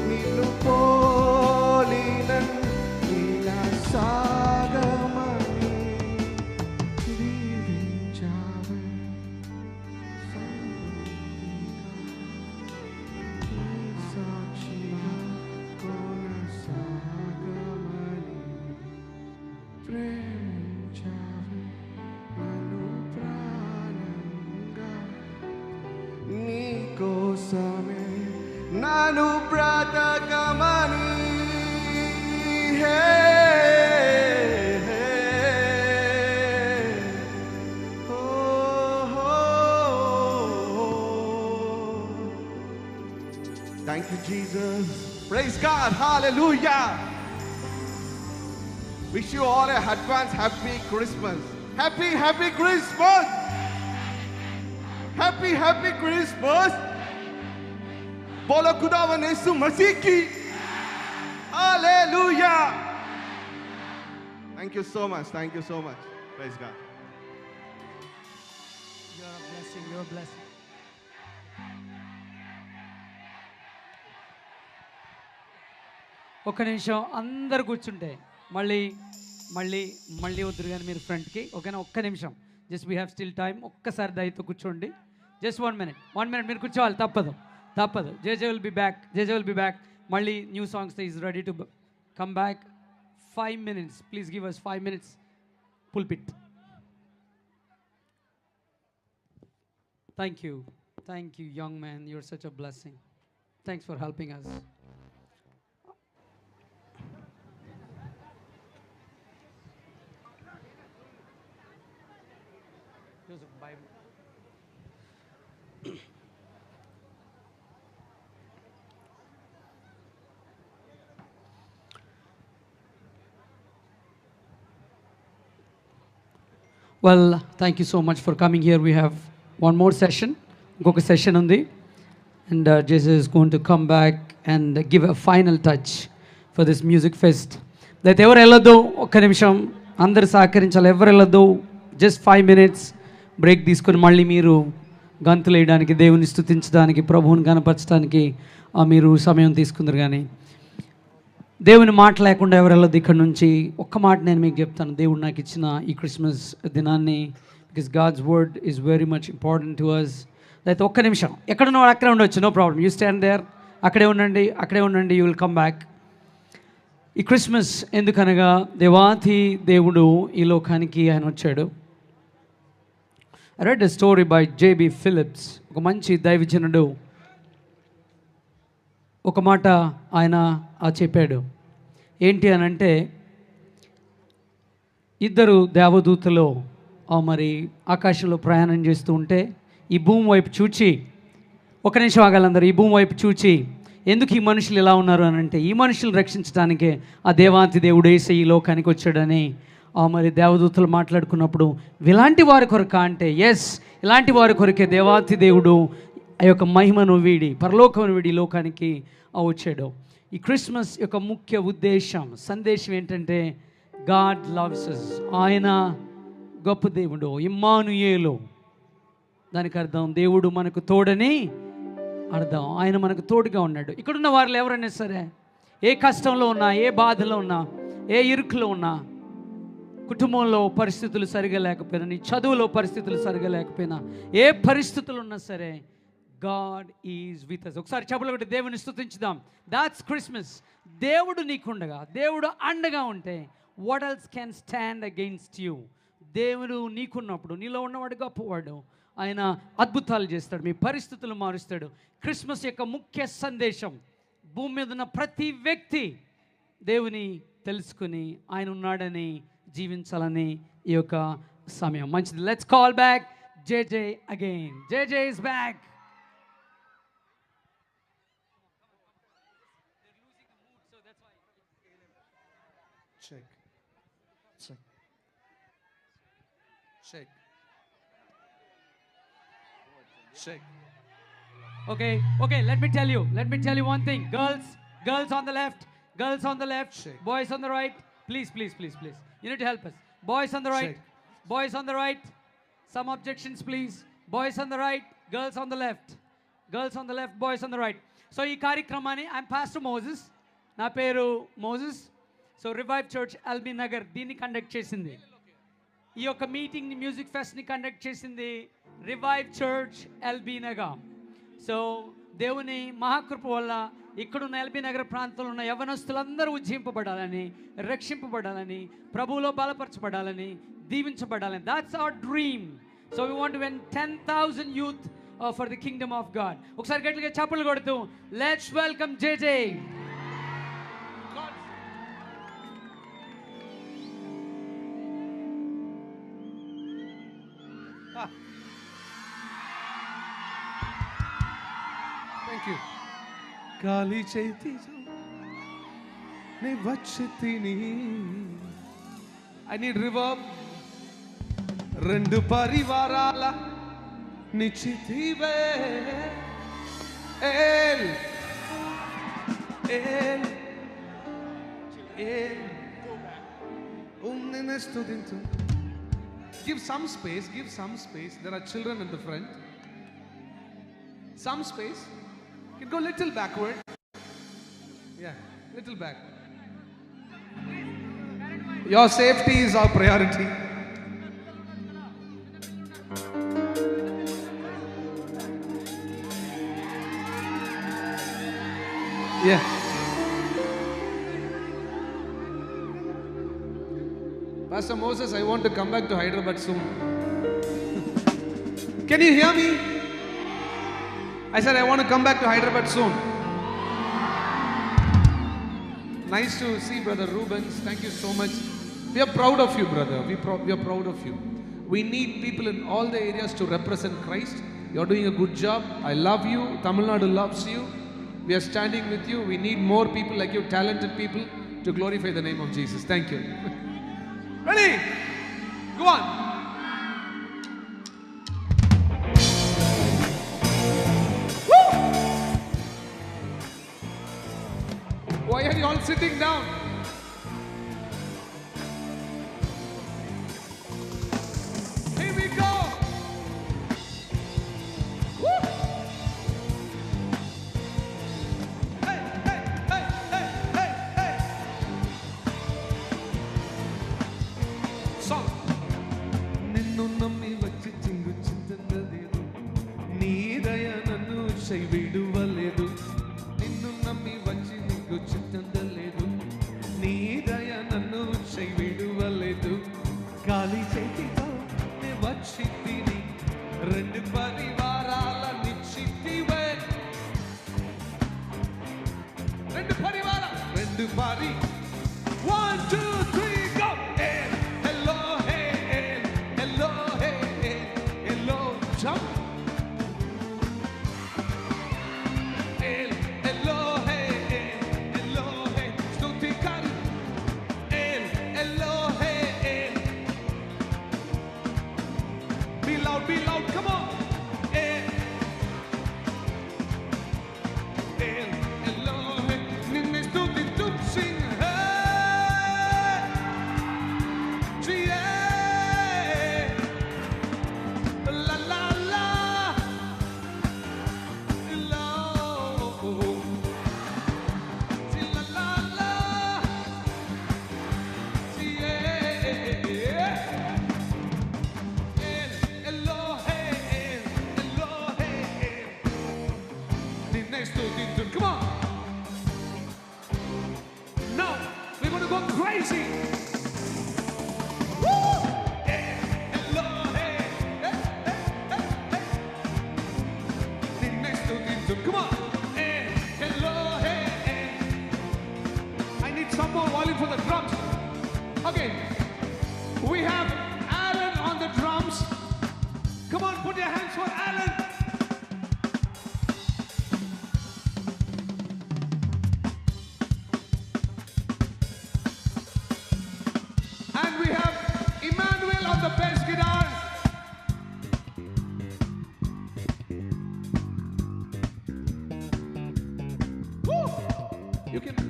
C: నిన్ను పోలినన్ ఇలా సాగమని దీవించావే సాక్షిగా కొనసాగమని, ప్రేమించావే నన్ను ప్రాణంగా, నీ కోసమే నన్ను బ్రతకమని, హే హే ఓ Thank you, Jesus. Praise God. Hallelujah. Wish you all a advance happy Christmas. Happy Christmas. Happy Christmas. बोलो खुदावन यीशु मसीह की hallelujah. Thank you so much. Thank you so much. Praise God.
B: You're a blessing. You're a blessing. ఒక్క నిమిషం అందరు కూర్చుంటే మళ్ళీ మళ్ళీ మళ్ళీ వద్దురు కానీ మీరు ఫ్రంట్కి ఓకేనా. ఒక్క నిమిషం just we have still time. ఒక్కసారి దయతో కూర్చోండి. జస్ట్ 1 minute మీరు కూర్చోవాలి. తప్పదు. జేజే విల్ బి బ్యాక్. మళ్ళీ new songs is ready to come back. 5 minutes. Please give us 5 minutes. Pulpit. Thank you, young man. You're such a blessing. Thanks for helping us. Joseph, Bible. Well, thank you so much for coming here. We have one more session. Inkoka session undi. And Jesus is going to come back and give a final touch for this music fest. That ever elladdu okka nimisham andaru sahakarinchali. Ever elladdu just 5 minutes break తీసుకొని మళ్ళీ మీరు గంతులు వేయడానికి, దేవుని స్తుతించడానికి, ప్రభువుని గణపరచడానికి మీరు సమయం తీసుకుందరు. కానీ దేవుని మాట లేకుండా ఎవరెళ్ళదు ఇక్కడ నుంచి. ఒక్క మాట నేను మీకు చెప్తాను. దేవుడు నాకు ఇచ్చిన ఈ క్రిస్మస్ దినాన్ని, because God's word is very much important to us. అయితే ఒక్క నిమిషం ఎక్కడున్న వాడు అక్కడే ఉండొచ్చు, no problem. You stand there, అక్కడే ఉండండి. You will come back. ఈ క్రిస్మస్ ఎందుకనగా దేవాతి దేవుడు ఈ లోకానికి ఆయన వచ్చాడు. I read a story by JB Phillips. ఒక మంచి దైవజనుడు ఒక మాట ఆయన చెప్పాడు. ఏంటి అని అంటే, ఇద్దరు దేవదూతలు మరి ఆకాశంలో ప్రయాణం చేస్తూ ఉంటే ఈ భూమి వైపు చూచి, ఒక నిమిషం ఆగాలందరూ, ఈ భూమి వైపు చూచి ఎందుకు ఈ మనుషులు ఇలా ఉన్నారు అని అంటే, ఈ మనుషులు రక్షించడానికే ఆ దేవాతి దేవుడు యేసయ్య ఈ లోకానికి వచ్చాడని మరి దేవదూతలు మాట్లాడుకున్నప్పుడు, ఇలాంటి వారి కొరక అంటే, ఎస్ ఇలాంటి వారి కొరకే దేవాతి దేవుడు ఆ యొక్క మహిమను వీడి, పరలోకమును వీడి లోకానికి వచ్చాడు. ఈ క్రిస్మస్ యొక్క ముఖ్య ఉద్దేశం, సందేశం ఏంటంటే, గాడ్ లవ్స్ us. ఆయన గొప్ప దేవుడు, ఇమ్మానుయేలు. దానికి అర్థం దేవుడు మనకు తోడని అర్థం. ఆయన మనకు తోడుగా ఉన్నాడు. ఇక్కడున్న వారు ఎవరైనా సరే ఏ కష్టంలో ఉన్నా, ఏ బాధలో ఉన్నా, ఏ ఇరుకులో ఉన్నా, కుటుంబంలో పరిస్థితులు సరిగా లేకపోయినా, నీ చదువులో పరిస్థితులు సరిగా లేకపోయినా, ఏ పరిస్థితులు ఉన్నా సరే, గాడ్ ఈజ్ విత్ us. ఒకసారి చెప్పులు కొట్టి దేవుని స్తుతించుదాం. That's Christmas. దేవుడు నీకుండగా, దేవుడు అండగా ఉంటే, what else can stand against you? దేవుడు నీకున్నప్పుడు, నీలో ఉన్నవాడు గొప్పవాడు. ఆయన అద్భుతాలు చేస్తాడు, మీ పరిస్థితులు మారుస్తాడు. క్రిస్మస్ యొక్క ముఖ్య సందేశం, భూమి మీద ఉన్న ప్రతి వ్యక్తి దేవుని తెలుసుకుని ఆయన ఉన్నాడని జీవించాలని ఈ యొక్క సమయం. మంచిది. Let's call back JJ again. JJ is back.
A: Check.
B: Okay, let me tell you one thing. Girls on the left,
A: Check.
B: boys on the right. Please. You need to help us. Boys on the right,
A: Check.
B: boys on the right. Some objections, please. Boys on the right, girls on the left. Girls on the left, boys on the right. So ఈ కార్యక్రమాన్ని, I'm Pastor Moses. నా పేరు Moses. So revive church LB Nagar దీన్ని conduct చేసింది. ఈ యొక్క మీటింగ్ని, music ఫెస్ట్ని conduct చేసింది revive church LB Nagar. So దేవుని మహాకృప వల్ల ఇక్కడున్న ఎల్బీ నగర్ ప్రాంతంలో ఉన్న యవనస్తులందరూ ఉజ్జింపబడాలని, రక్షింపబడాలని, ప్రభువులో బలపరచబడాలని, దీవించబడాలని. That's our dream. So we want to win 10,000 youth for the kingdom of God. ఒకసారి గట్టిగా చప్పట్లు కొడుతూ లెట్స్ వెల్కమ్ జేజే.
A: Thank you. గాలి చేతి నే వచ్చి తిని. I need reverb. రెండు పరివారాల నిచితివే. El, El. నిన్నే స్తుతించు. Give some space, give some space. There are children in the front. Some space. You can go little backward. Yeah, little back. Your safety is our priority. Yeah. Pastor Moses, I want to come back to Hyderabad soon. Can you hear me? I said I want to come back to Hyderabad soon. Nice to see Brother Rubens. Thank you so much. We are proud of you, brother. We are proud of you. We need people in all the areas to represent Christ. You are doing a good job. I love you. Tamil Nadu loves you. We are standing with you. We need more people like you, talented people, to glorify the name of Jesus. Thank you. Ready? Go on. Woo! Why are you all sitting down? Here we go. Woo! Hey, hey, hey, hey, hey, hey. Song. నిన్ను నమ్మి వచ్చి చింగు చింతలేదు, నీ దయ నన్ను విడువలేదు. నిన్ను నమ్మి వచ్చి నీకు చింతలేదు, నీ దయ నన్ను విడువలేదు. గాలి చేతితో వచ్చి తిని రెండు పరివారాల నిశ్చితివే. రెండు పరివారాల రెండు పరి 1 2 3 go. Hello, hey, hello, hey, hello, jump. Hello, hey, hello, hey, stuti kar. Hello, hey, be loud, come on. Hello, hey, ninne stuti tu sing. La la la, la la la, hello, hey, the next two, come on. Now we're gonna go crazy. Come on. Hello, hey. I need some more volume for the drums. Okay. We have Alan on the drums. Come on, put your hands for Alan. And we have Emmanuel on the bass guitar.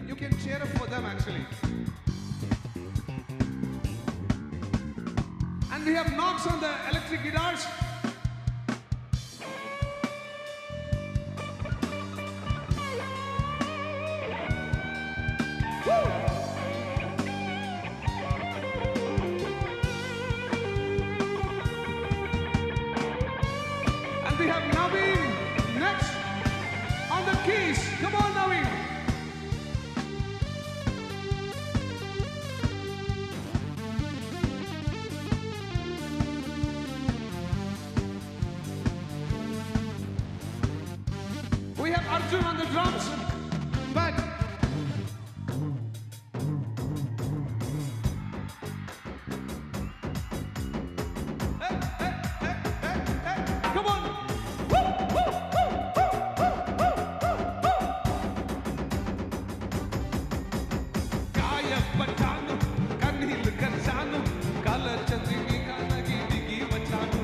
A: You can cheer up for them actually. And we have Knox on the electric guitars. Woo! And we have Naveen next on the keys. Come on, Naveen. We have Arjun on the drums, but hey, come on. Woo, woo, woo, woo, woo, woo, woo. Gayapatanu, kanil karsanu, kala chandrimi kanagi digi vachanu.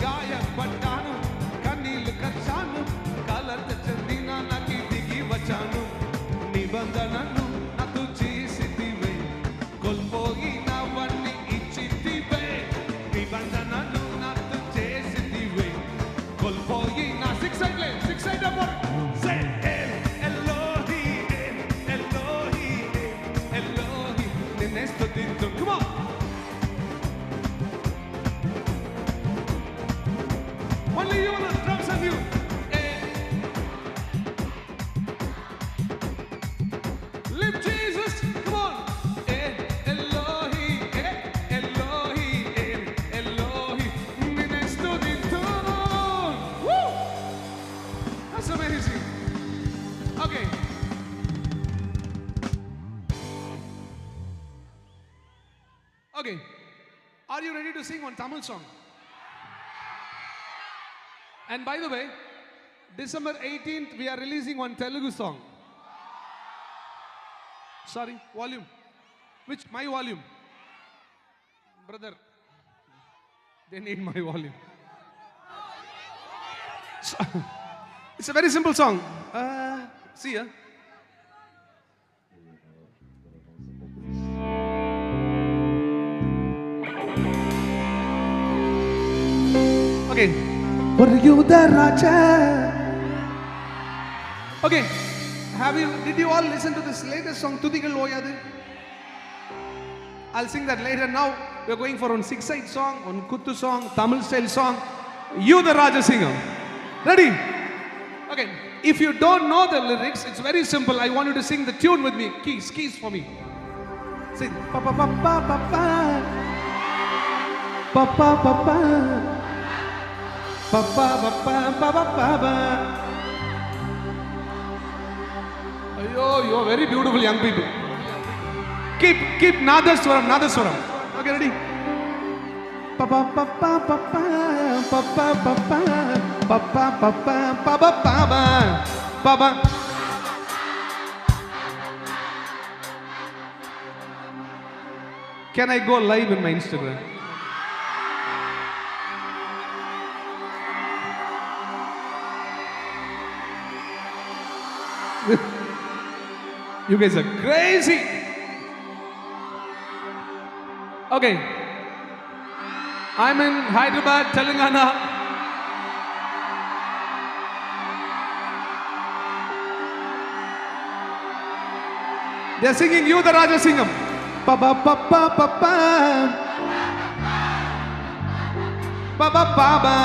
A: Gayapatanu, kanil karsanu, kala chandrina nagi digi vachanu. నిబంధనను నాతో చేసితివే కోల్పోయినవన్నీ ఇచ్చితివే నిబంధనను నాతో చేసితివే కోల్పోయిన six side అప్పుడు సే ఎల్లోహి ఎల్లోహి ఎల్లోహి నిన్నే స్తుతించు come on only you on the drums and you lift Jesus come on Elohi Elohi Elohi ninne studintu woo that's amazing okay okay are you ready to sing one Tamil song and by the way December 18th we are releasing one Telugu song sorry volume which my volume brother they need my volume so, it's a very simple song see ya okay were you the raja okay did you all listen to this latest song Tudikal Oyadu I'll sing that later now we're going for one six side song one kuttu song Tamil style song you the Raja singer ready okay if you don't know the lyrics it's very simple I want you to sing the tune with me keys for me sing pa pa pa pa pa pa pa pa pa pa pa pa pa pa pa pa pa Ayo, you are very beautiful young people. Keep Nadaswaram. Okay, ready? Pa pa pa pa pa pa pa pa pa pa pa pa pa pa pa pa. Can I go live in my Instagram? You guys are crazy. Okay. I'm in Hyderabad, Telangana. They're singing You the Raja Singam. Pa pa pa pa pa pa. Pa pa pa pa.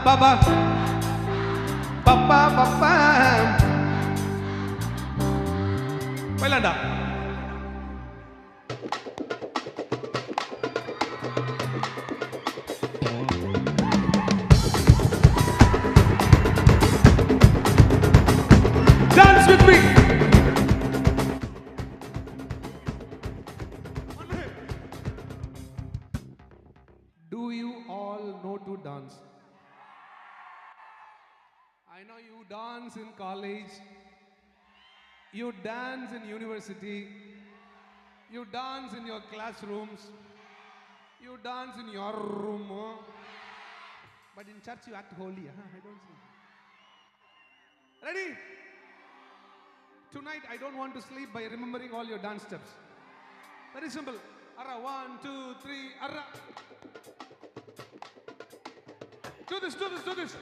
A: Pa pa. Pa pa pa pa. Bailanda. Dance with me. Do you all know to dance? I know you dance in college. You dance in university, you dance in your classrooms, you dance in your room, but in church you act holy. I don't see. Ready? Tonight I don't want to sleep by remembering all your dance steps. Very simple. Arra, 1, 2, 3, arra. Do this.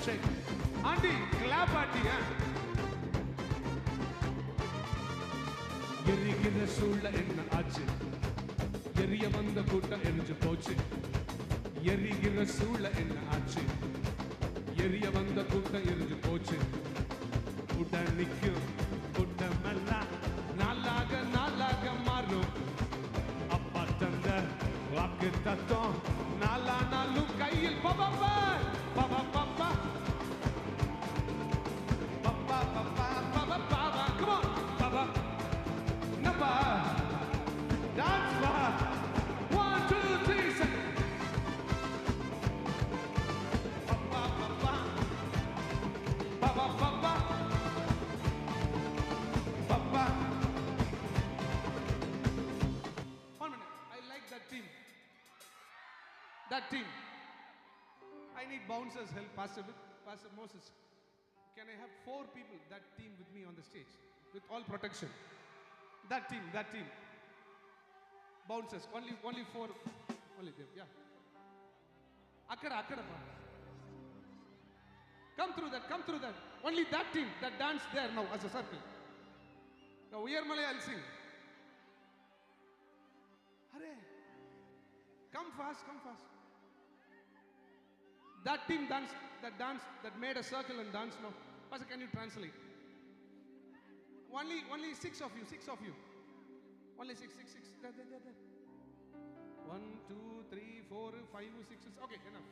A: Check. Auntie, clap auntie. எரிகிற சூழ என்ன ஆச்சு எரிய வந்த கூட்டம் எரிஞ்சு போச்சு எரிகிற சூழ என்ன ஆச்சு எரிய வந்த கூட்டம் எரிஞ்சு போச்சு உடன் நிற்கும் கூட்டமெல்லாம் நாளாக மாறும் அப்பா தந்த வாக்கு தத்தம் நாளும் கையில் பாப்பா பாப்பா பாப்பா பாப்பா பாப்பா பாப்பா பாப்பா come on பாப்பா Napa, dance bar. 1, 2, 3, say. Papa, papa, papa, papa, papa. 1 minute. I like that team. That team. I need bouncers help. Pastor Moses. Can I have 4 people? That team with me on the stage, with all protection. That team. Bouncers, only 4, only them, yeah. Akkada. Come through that. Only that team that dance there now as a circle. Now Uyarmalai I'll sing. Hare, come fast. That team dance, that made a circle and dance now. Pastor, can you translate? Only 6 of you. Only 6. There. 1, 2, 3, 4, 5, 6. Okay, enough.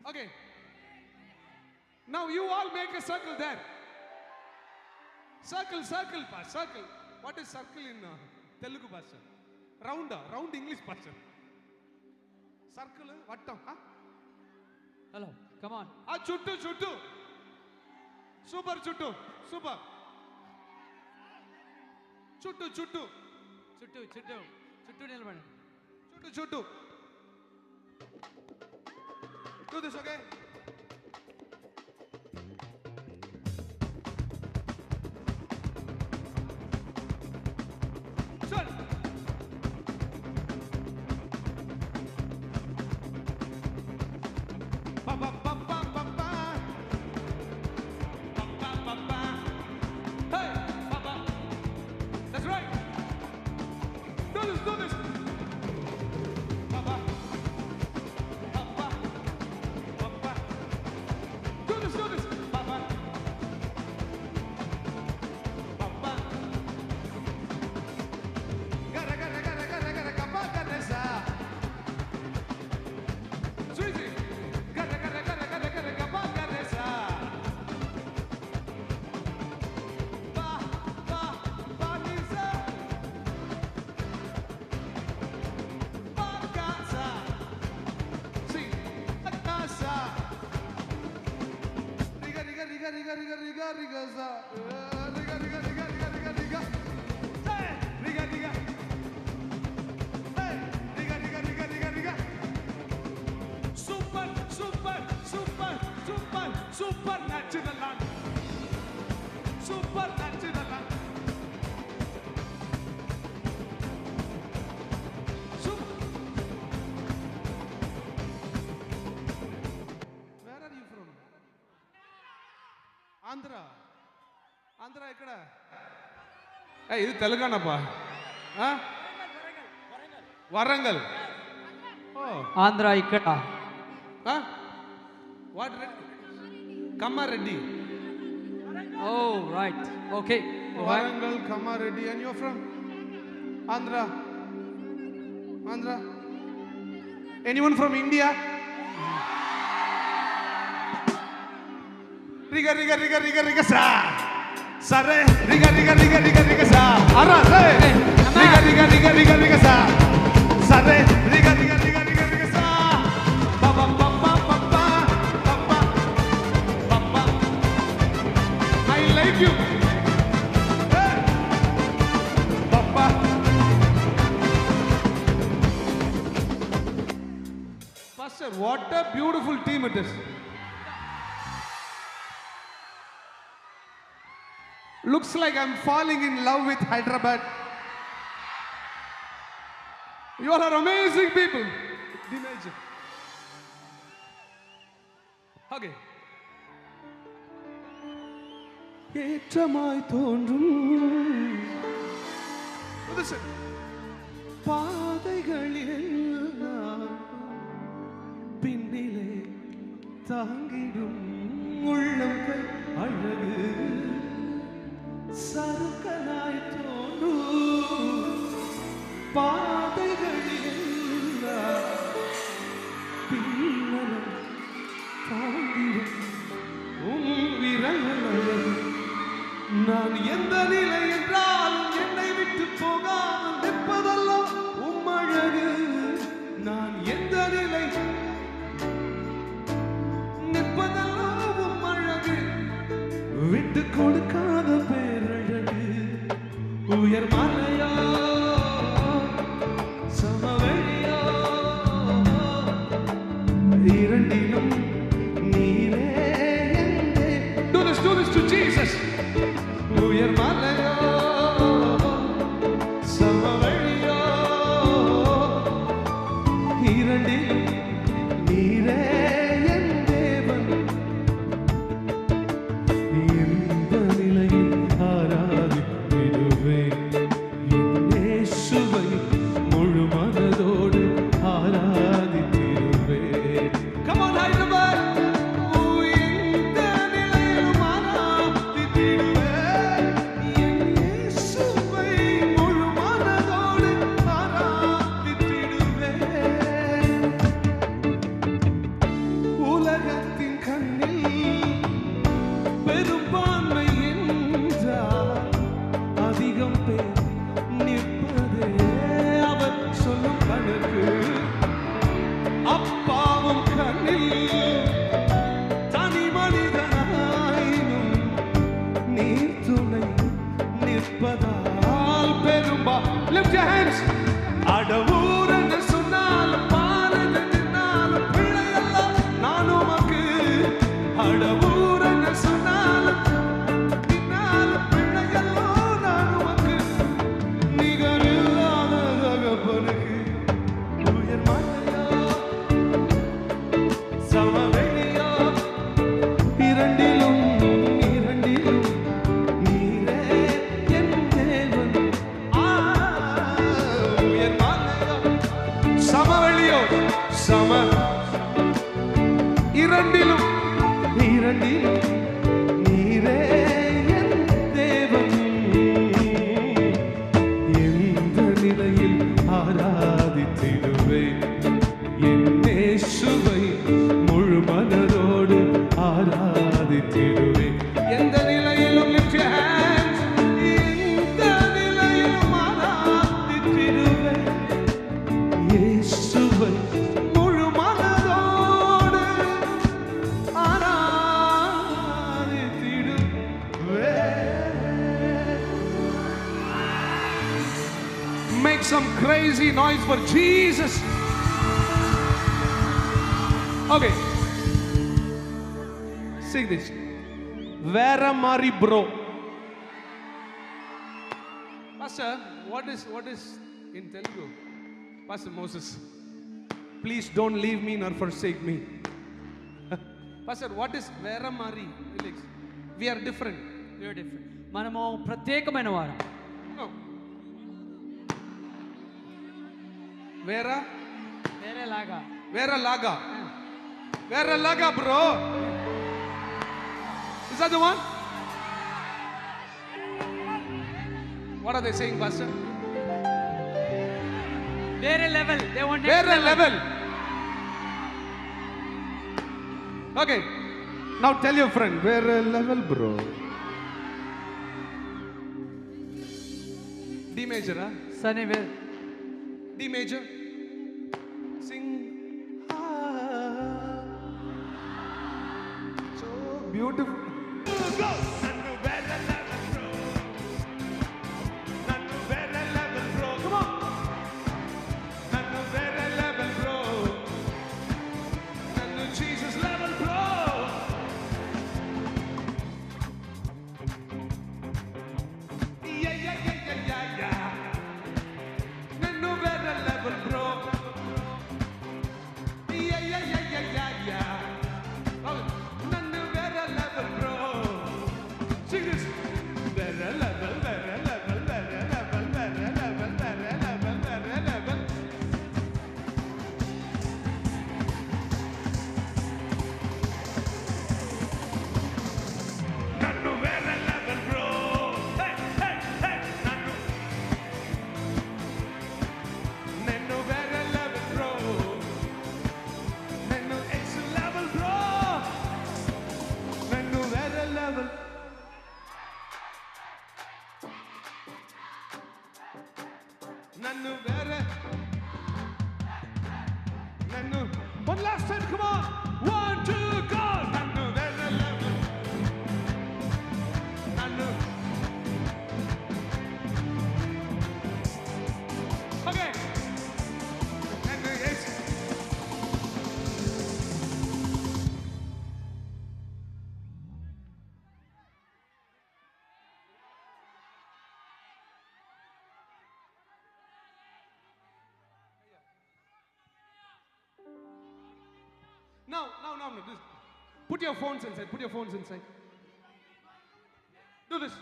A: Okay. Now you all make a circle there. Circle, Pastor. What is circle in Telugu, Pastor? Round English, Pastor. Circle, vattam, huh?
B: Hello, come on.
A: Chuttu. Super. చుట్టూ
B: నిలబడండి.
A: చుట్టూ. Do this, okay? Sir. Hey, Papa. That's right. Do this. Papa. Do this. Papa. Gara, kapa, garesa. Sweetie. Gara, kapa, garesa. Nisa. Casa. Sí, casa. Riga, sa. Riga. Hey, riga. Hey, riga. Supernatural land. Where are you from? Andhra ఎక్కడ? ఇది తెలంగాణపా? వరంగల్.
B: ఆంధ్ర ఇక్కడ.
A: What Kamma Reddy.
B: Oh, right. Okay.
A: Warangal, Kamareddy, and you're from Andhra. Anyone from India? Riga sa. Sare, riga sa. Ara, say. Riga sa. Sare, riga sa. Papa. I like you. Hey. Papa. Pastor, what a beautiful team it is. Looks like I'm falling in love with Hyderabad. You all are amazing people. Dinesh. Okay. ஏற்றமாய் தோன்றும் பாதைகளில் பின்னிலே தாங்கிடும் உள்ளங்கள் அழகு சறுக்கலாய் தோன்றும் பாதைகளில் பின்னலம் தாங்கிடும் விரல்கள் அழகு. நான் எந்த நிலை என்றாலும் என்னை விட்டு போகாமல் நிற்பதெல்லாம் அழகு. நான் எந்த நிலை நிற்பதெல்லாம் அழகு. விட்டு கொடுக்காத பேரழகு. உயர் மலையா சமவெளியா இரண்டிலும் நீரே. Do this to Jesus. உயர் மலையா சமவெளியா இரண்டிலும் நீரே என் தேவன். எந்த நிலையில் ஆராதித்திடுவேன் இயேசுவை முழு மனதோடு ஆராதித்திடுவேன். Come on, Hyderabad. எந்த நிலையிலும் ஆராதித்திடுவேன் இயேசுவை முழு மனதோடு ஆராதித்திடுவேன். உலகத்தின் கண்ணில் பெரும்பான்மை என்றால் அதிகம் பேர் நிற்பதே அவர் சொல்லும் கணக்கு. அப்பாவும் கண்ணில் தனி மனிதனாயினும் நீர் துணை நிற்பதால் பெரும்பா. Lift your hands. அடவூர் என்று சொன்னாலும் பாருங்க நின்னாலும் பிள்ளையெல்லாம் நான் உமக்கு. அடவூர் என்று சொன்னாலும் நின்னாலும் பிள்ளையெல்லாம் நான் உமக்கு. நிகரில்லாத தகப்பனுக்கு. உயர் மலையா சமவெளியா இரண்டிலும் நீரே என் தேவன். உயர் மலையா சமவெளியோ சம இரண்டிலும் நீரே என் தேவன். எந்த நிலையில் ஆராதித்திடுவேன் என் இயேசுவை முழு மனதோடு ஆராதித்திடுவேன். எந்த நிலையிலும் lift your hands. எந்த நிலையிலும் ஆராதித்திடுவேன் இயேசுவை முழு மனதோடு ஆராதித்திடுவேன். Make some crazy noise for Jesus. Okay. Sing this. Vera Mari bro. Pastor, what is in Telugu? Pastor Moses, please don't leave me nor forsake me. Pastor, what is Vera Mari? We are different.
B: We are different. మనము ప్రత్యేకమైన వారం.
A: No. Vera
B: వేరేలాగా.
A: Vera Laga bro. Is that the one? What are they saying, Pastor?
B: వేరే level. They want next
A: Vera level. Okay. Now tell your friend, Vera level bro. D major, huh?
B: సని
A: D major. Sing. So beautiful. Go. Come on. Jesus level bro. Yeah. Nanu vera level bro. Yeah. One last time, come on. 1, 2, go. నన్ను వెరలెవరు నన్ను Okay. నన్ను యేసు No. This. Put your phones inside. Put your phones inside. Do this.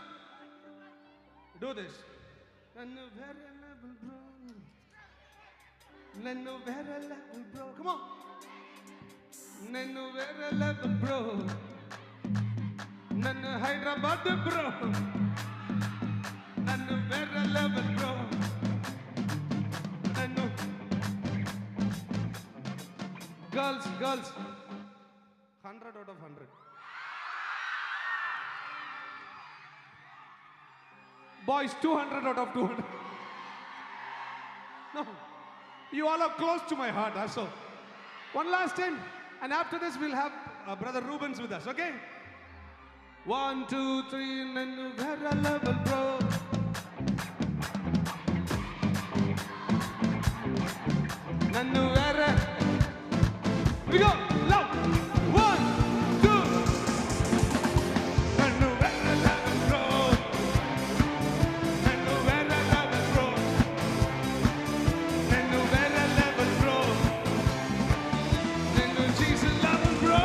A: Do this. Nanu very level, bro. Nanu very level, bro. Come on. Nanu very level, bro. Nanu Hyderabad, bro. Nanu very level, bro. Nanu. Girls, 100 out of 100. Boys, 200 out of 200. No, you all are close to my heart, so. One last time, and after this we'll have Brother Rubens with us, okay? 1, 2, 3, Nannu vera level, bro. Nannu vera. We go, loud. 1, 2. Nannu vera level, bro. Nannu vera level, bro. Nannu vera level, bro. Nannu Jesus level, bro.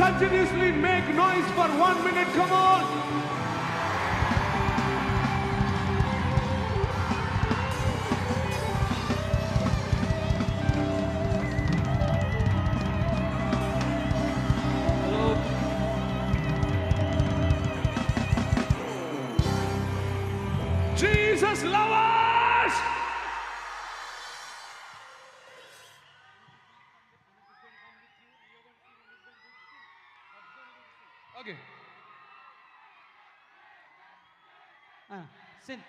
A: Continuously make noise for 1 minute, come on. Jesus lovers! Okay.
B: Sin.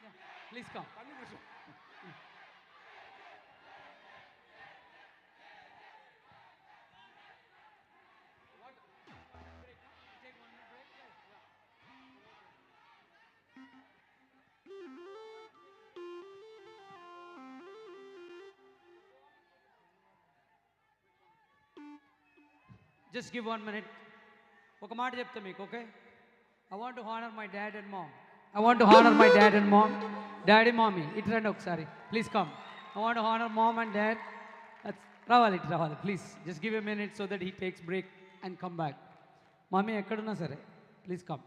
B: Yeah, please come. Just give 1 minute. ఒక మాట చెప్తా మీకు, okay? I want to honor my dad and mom. I want to honor my dad and mom. Daddy, mommy. ఇటు రండి ఒకసారి. Please come. I want to honor mom and dad. రావాలి, ఇటు రావాలి. Please, just give a minute so that he takes break and come back. Mummy ఎక్కడున్నా సరే, please come.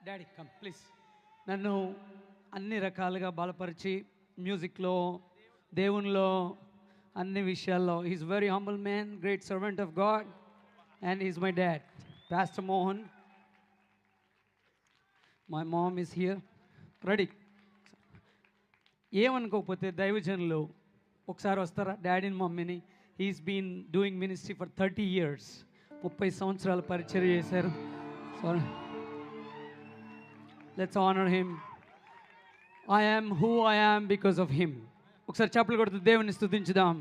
B: Daddy come please. నన్ను అన్ని రకాలుగా బలపరిచి మ్యూజిక్లో, దేవునిలో, అన్ని విషయాల్లో he's very humble man, great servant of God, and he's my dad pastor Mohan. My mom is here ready. ఏమనుకోకపోతే దైవజనులు ఒకసారి వస్తారా డాడీని మమ్మీని? He's been doing ministry for 30 years. 30 సంవత్సరాలు పరిచయం చేశారు. So let's honor him. I am who I am because of him. ఒకసారి చప్పట్లు కొడుతూ దేవుని స్తుతించుదాం.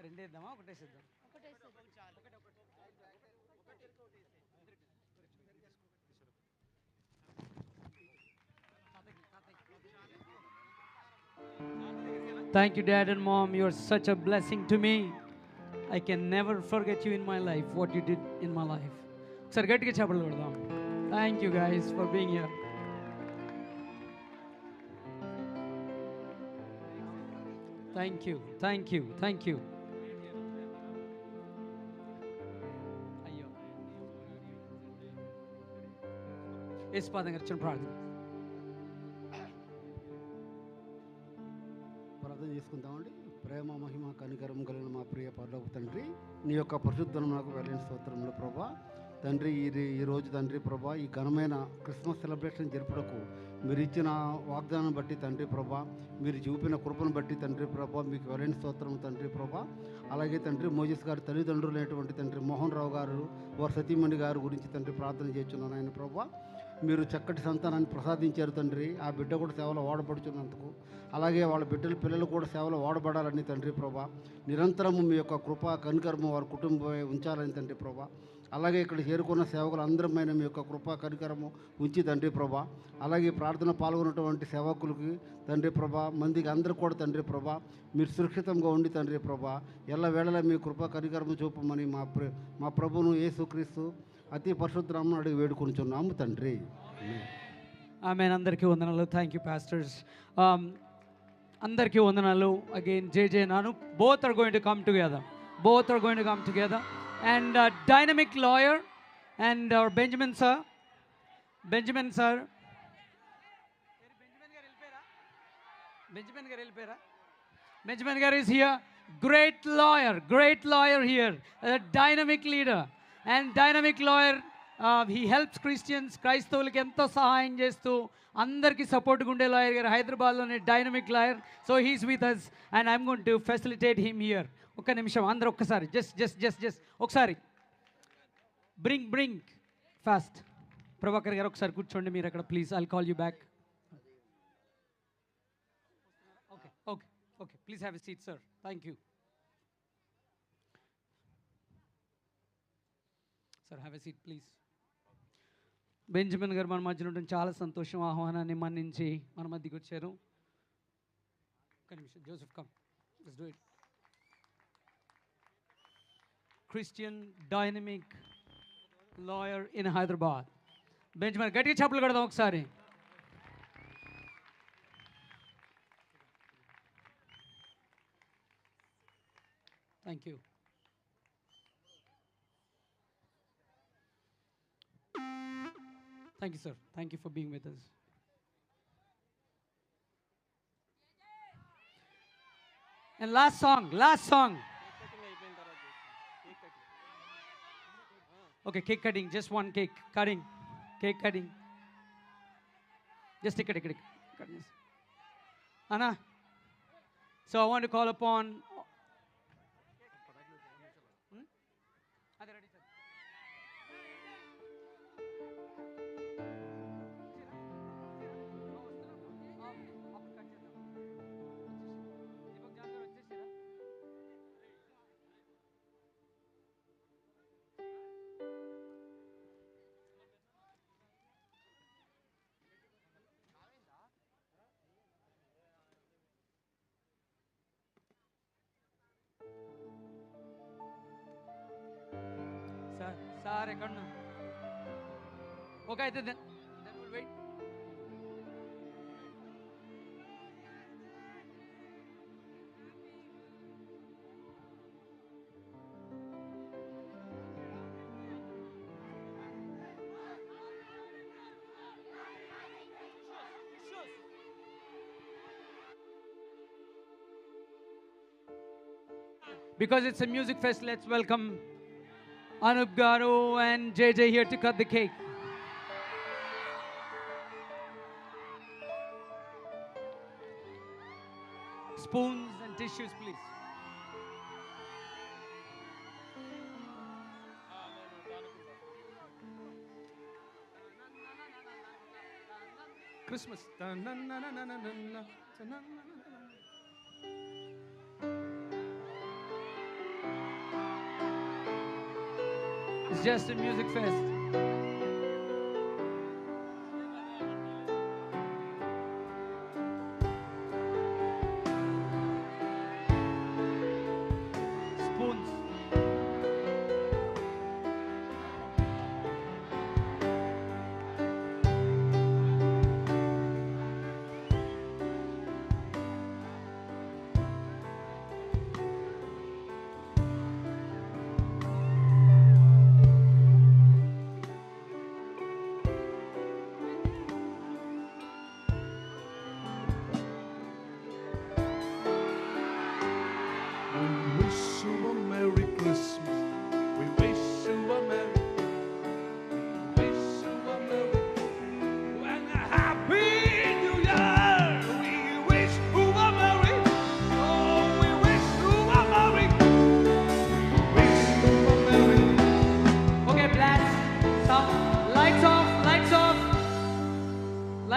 B: రెండేద్దామా ఒకటేసేద్దాం? Thank you, Dad and Mom. You are such a blessing to me. I can never forget you in my life, what you did in my life. Sir, గట్టిగా చప్పట్లు కొడదాం. Thank you guys for being here. Thank you, thank you, thank you. అయ్యో యేసుపాదం గారు చిన్న ప్రార్థన
F: చేసుకుందామండి. ప్రేమ, మహిమ, కనికరం కలిగిన మా ప్రియ పరలోక తండ్రి, నీ యొక్క పరిశుద్ధం నాకు వెళ్ళిన స్తోత్రంలో ప్రభా, తండ్రి ఈ రోజు తండ్రి ప్రభా ఈ ఘనమైన క్రిస్మస్ సెలబ్రేషన్ జరుపుటకు మీరు ఇచ్చిన వాగ్దానం బట్టి తండ్రి ప్రభా, మీరు చూపిన కృపను బట్టి తండ్రి ప్రభా మీకు వెరైన స్తోత్రం తండ్రి ప్రభా. అలాగే తండ్రి మోజెస్ గారి తల్లిదండ్రులైనటువంటి తండ్రి మోహన్ రావు గారు వారి సతీమణి గారి గురించి తండ్రి ప్రార్థన చేస్తున్నాను ఆయన ప్రభా. మీరు చక్కటి సంతానాన్ని ప్రసాదించారు తండ్రి, ఆ బిడ్డ కూడా సేవలో వాడబడుచున్నందుకు, అలాగే వాళ్ళ పిల్లలు కూడా సేవలో వాడబడాలని తండ్రి ప్రభా. నిరంతరము మీ యొక్క కృప కనికరము వారి కుటుంబం ఉంచాలని తండ్రి ప్రభా. అలాగే ఇక్కడ చేరుకున్న సేవకులు అందరమైన మీ యొక్క కృపా కనికరము ఉంచి తండ్రి ప్రభా. అలాగే ప్రార్థన పాల్గొన్నటువంటి సేవకులకి తండ్రి ప్రభా, మందికి అందరూ కూడా తండ్రి ప్రభా మీరు సురక్షితంగా ఉండి తండ్రి ప్రభా ఎల్లవేళలా మీ కృపా కనికరము చూపమని మా ప్రభువును యేసుక్రీస్తు అతి పరిశుద్ధ నామమున అడిగి వేడుకొనుచున్నాము తండ్రి.
B: ఆమెన్. అందరికీ వందనాలు. Thank you pastors. అందరికీ వందనాలు. అగైన్ జే నాను both are going to come together and dynamic lawyer and our Benjamin sir Benjamin gar is here. Great lawyer here, a dynamic leader and dynamic lawyer. He helps Christians, క్రైస్తవులకి ఎంతో సహాయం చేస్తూ అందరికీ సపోర్ట్గా ఉండే lawyer గారు హైదరాబాద్లోనే dynamic lawyer. So he's with us and I'm going to facilitate him here. ఒక్క నిమిషం అందరూ ఒక్కసారి జస్ట్ ఒకసారి బ్రింగ్ ఫాస్ట్. ప్రభాకర్ గారు ఒకసారి కూర్చోండి మీరు అక్కడ please. I'll call you back. Okay please have a seat sir. Thank you sir. Have a seat please. Benjamin గారు మన మధ్యలో ఉండడం చాలా సంతోషం. ఆహ్వానాన్ని మన్నించి మన మధ్యకి వచ్చారు. ఒక్క నిమిషం Joseph come, let's do it. Christian dynamic lawyer in Hyderabad. Benjamin గట్టిగా చప్పట్లు కొడదాం ఒకసారి. Thank you. Thank you, sir. Thank you for being with us. And last song. Okay, cake cutting, just one cake cutting. Just take it. Anna. So I want to call upon. Sir ఎక్కడున్నా? Okay అయితే then we'll wait. Because it's a music fest, let's welcome Anup Garu and JJ here to cut the cake. Spoons and tissues, please.
A: Christmas.
B: It's just a music fest. Spoons.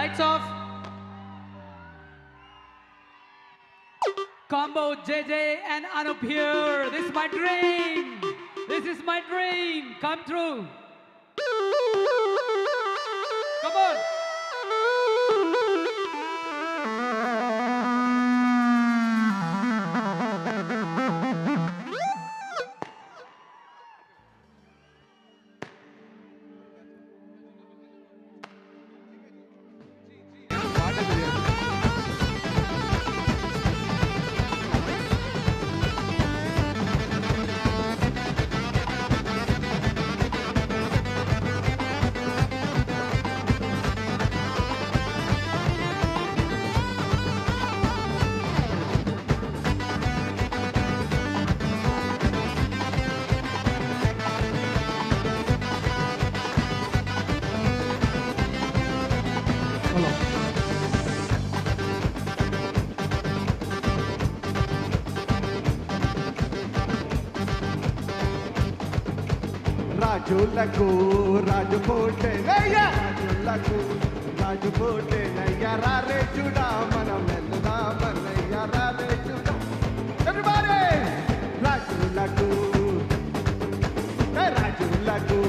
B: Lights off. Combo JJ and Anup here. This is my dream. This is my dream. Come true. Come on.
C: రాజులకు రాజు పోటేనయ్యా రాజులకు రాజు పోటేనయ్యా రారే చూడా మనం వెళ్దామన్నయ్యా రారే చూడా everybody రాజులకు రాజులకు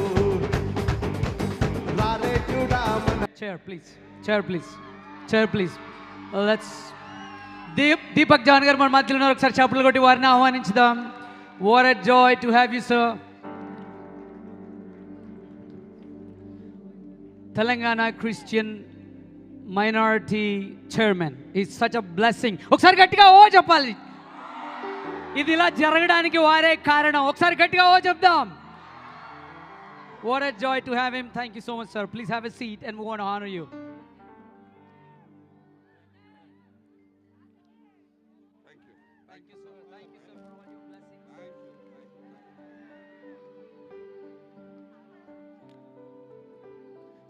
C: రారే చూడా మన
B: Chair, please. Chair, please. Chair, please. Let's. Deepak John గారు మన మధ్యలో ఉన్నారు. ఒకసారి చప్పట్లు కొట్టి వారిని ఆహ్వానించుదాం. What a joy to have you, sir. Telangana Christian Minority Chairman. It's such a blessing. ఒకసారి గట్టిగా ఓ చెప్పాలి. ఇది ఇలా జరగడానికి వారే కారణం. ఒకసారి గట్టిగా ఓ చెప్దాం. What a joy to have him. Thank you so much, sir. Please have a seat and we want to honor you.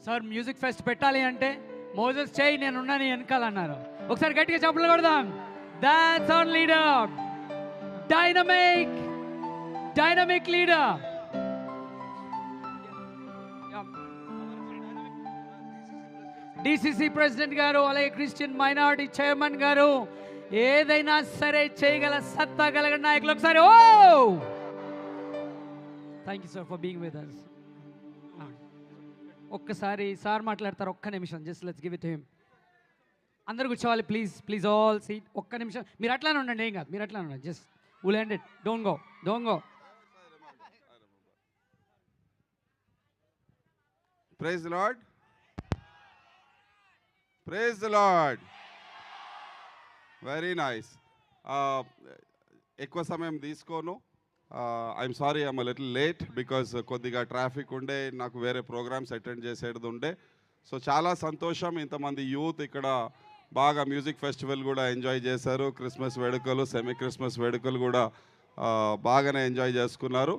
B: Sir music pest పెట్టాలి అంటే మోజెస్ చేయి నేను ఉన్నాను వెనకాలన్నారు. ఒకసారి గట్టిగా చప్పట్లు కొడదాం. That's our leader. Dynamic leader. DCC president గారు అలాగే క్రిస్టియన్ మైనారిటీ చైర్మన్ గారు ఏదైనా సరే చేయగల సత్తా కలిగిన నాయకులు ఒకసారి ఓ thank you sir for being with us. ఒక్కసారి సార్ మాట్లాడతారు. ఒక్క నిమిషం just let's give it him. అందరు కూర్చోవాలి ప్లీజ్ ఆల్ సీట్. ఒక్క నిమిషం మీరు అట్లానే ఉండండి. ఏం కాదు మీరు అట్లానే ఉండండి. Just will end it. Don't go.
G: Praise the Lord. Praise the Lord. Very nice. ఎక్కువ సమయం తీసుకోను. I'm sorry I'm little late because కొద్దిగా ట్రాఫిక్ ఉండే, నాకు వేరే ప్రోగ్రామ్స్ అటెండ్ చేసేది ఉండే. సో చాలా సంతోషం, ఇంతమంది యూత్ ఇక్కడ బాగా మ్యూజిక్ ఫెస్టివల్ కూడా ఎంజాయ్ చేశారు. క్రిస్మస్ వేడుకలు, సెమీ క్రిస్మస్ వేడుకలు కూడా బాగానే ఎంజాయ్ చేసుకున్నారు.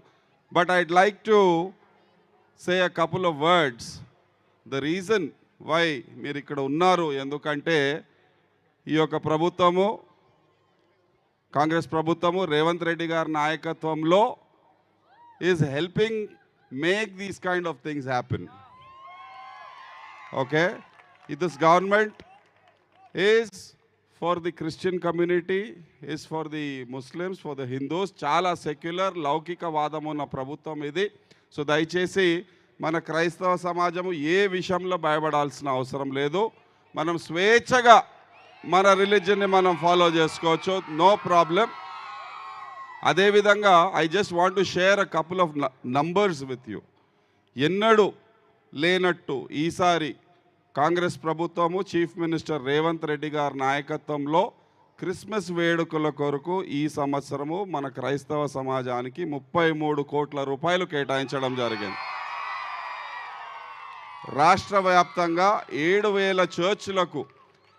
G: But I'd like to say a couple of words. The reason why మీరు ఇక్కడ ఉన్నారు ఎందుకంటే ఈ యొక్క ప్రభుత్వము, కాంగ్రెస్ ప్రభుత్వము రేవంత్ రెడ్డి గారి నాయకత్వంలో is helping make these kind of things happen. Okay, this government is for the Christian community, is for the Muslims, for the Hindus. చాలా సెక్యులర్ లౌకికవాదం ఉన్న ప్రభుత్వం ఇది. సో దయచేసి మన క్రైస్తవ సమాజము ఏ విషయంలో భయపడాల్సిన అవసరం లేదు. మనం స్వేచ్ఛగా మన రిలీజియన్ని మనం ఫాలో చేసుకోవచ్చు, నో ప్రాబ్లం. అదేవిధంగా I just want to share a couple of numbers with you. ఎన్నడూ లేనట్టు ఈసారి కాంగ్రెస్ ప్రభుత్వము చీఫ్ మినిస్టర్ రేవంత్ రెడ్డి గారి నాయకత్వంలో క్రిస్మస్ వేడుకల కొరకు ఈ సంవత్సరము మన క్రైస్తవ సమాజానికి 33 కోట్ల రూపాయలు కేటాయించడం జరిగింది. రాష్ట్ర వ్యాప్తంగా 7,000 చర్చ్లకు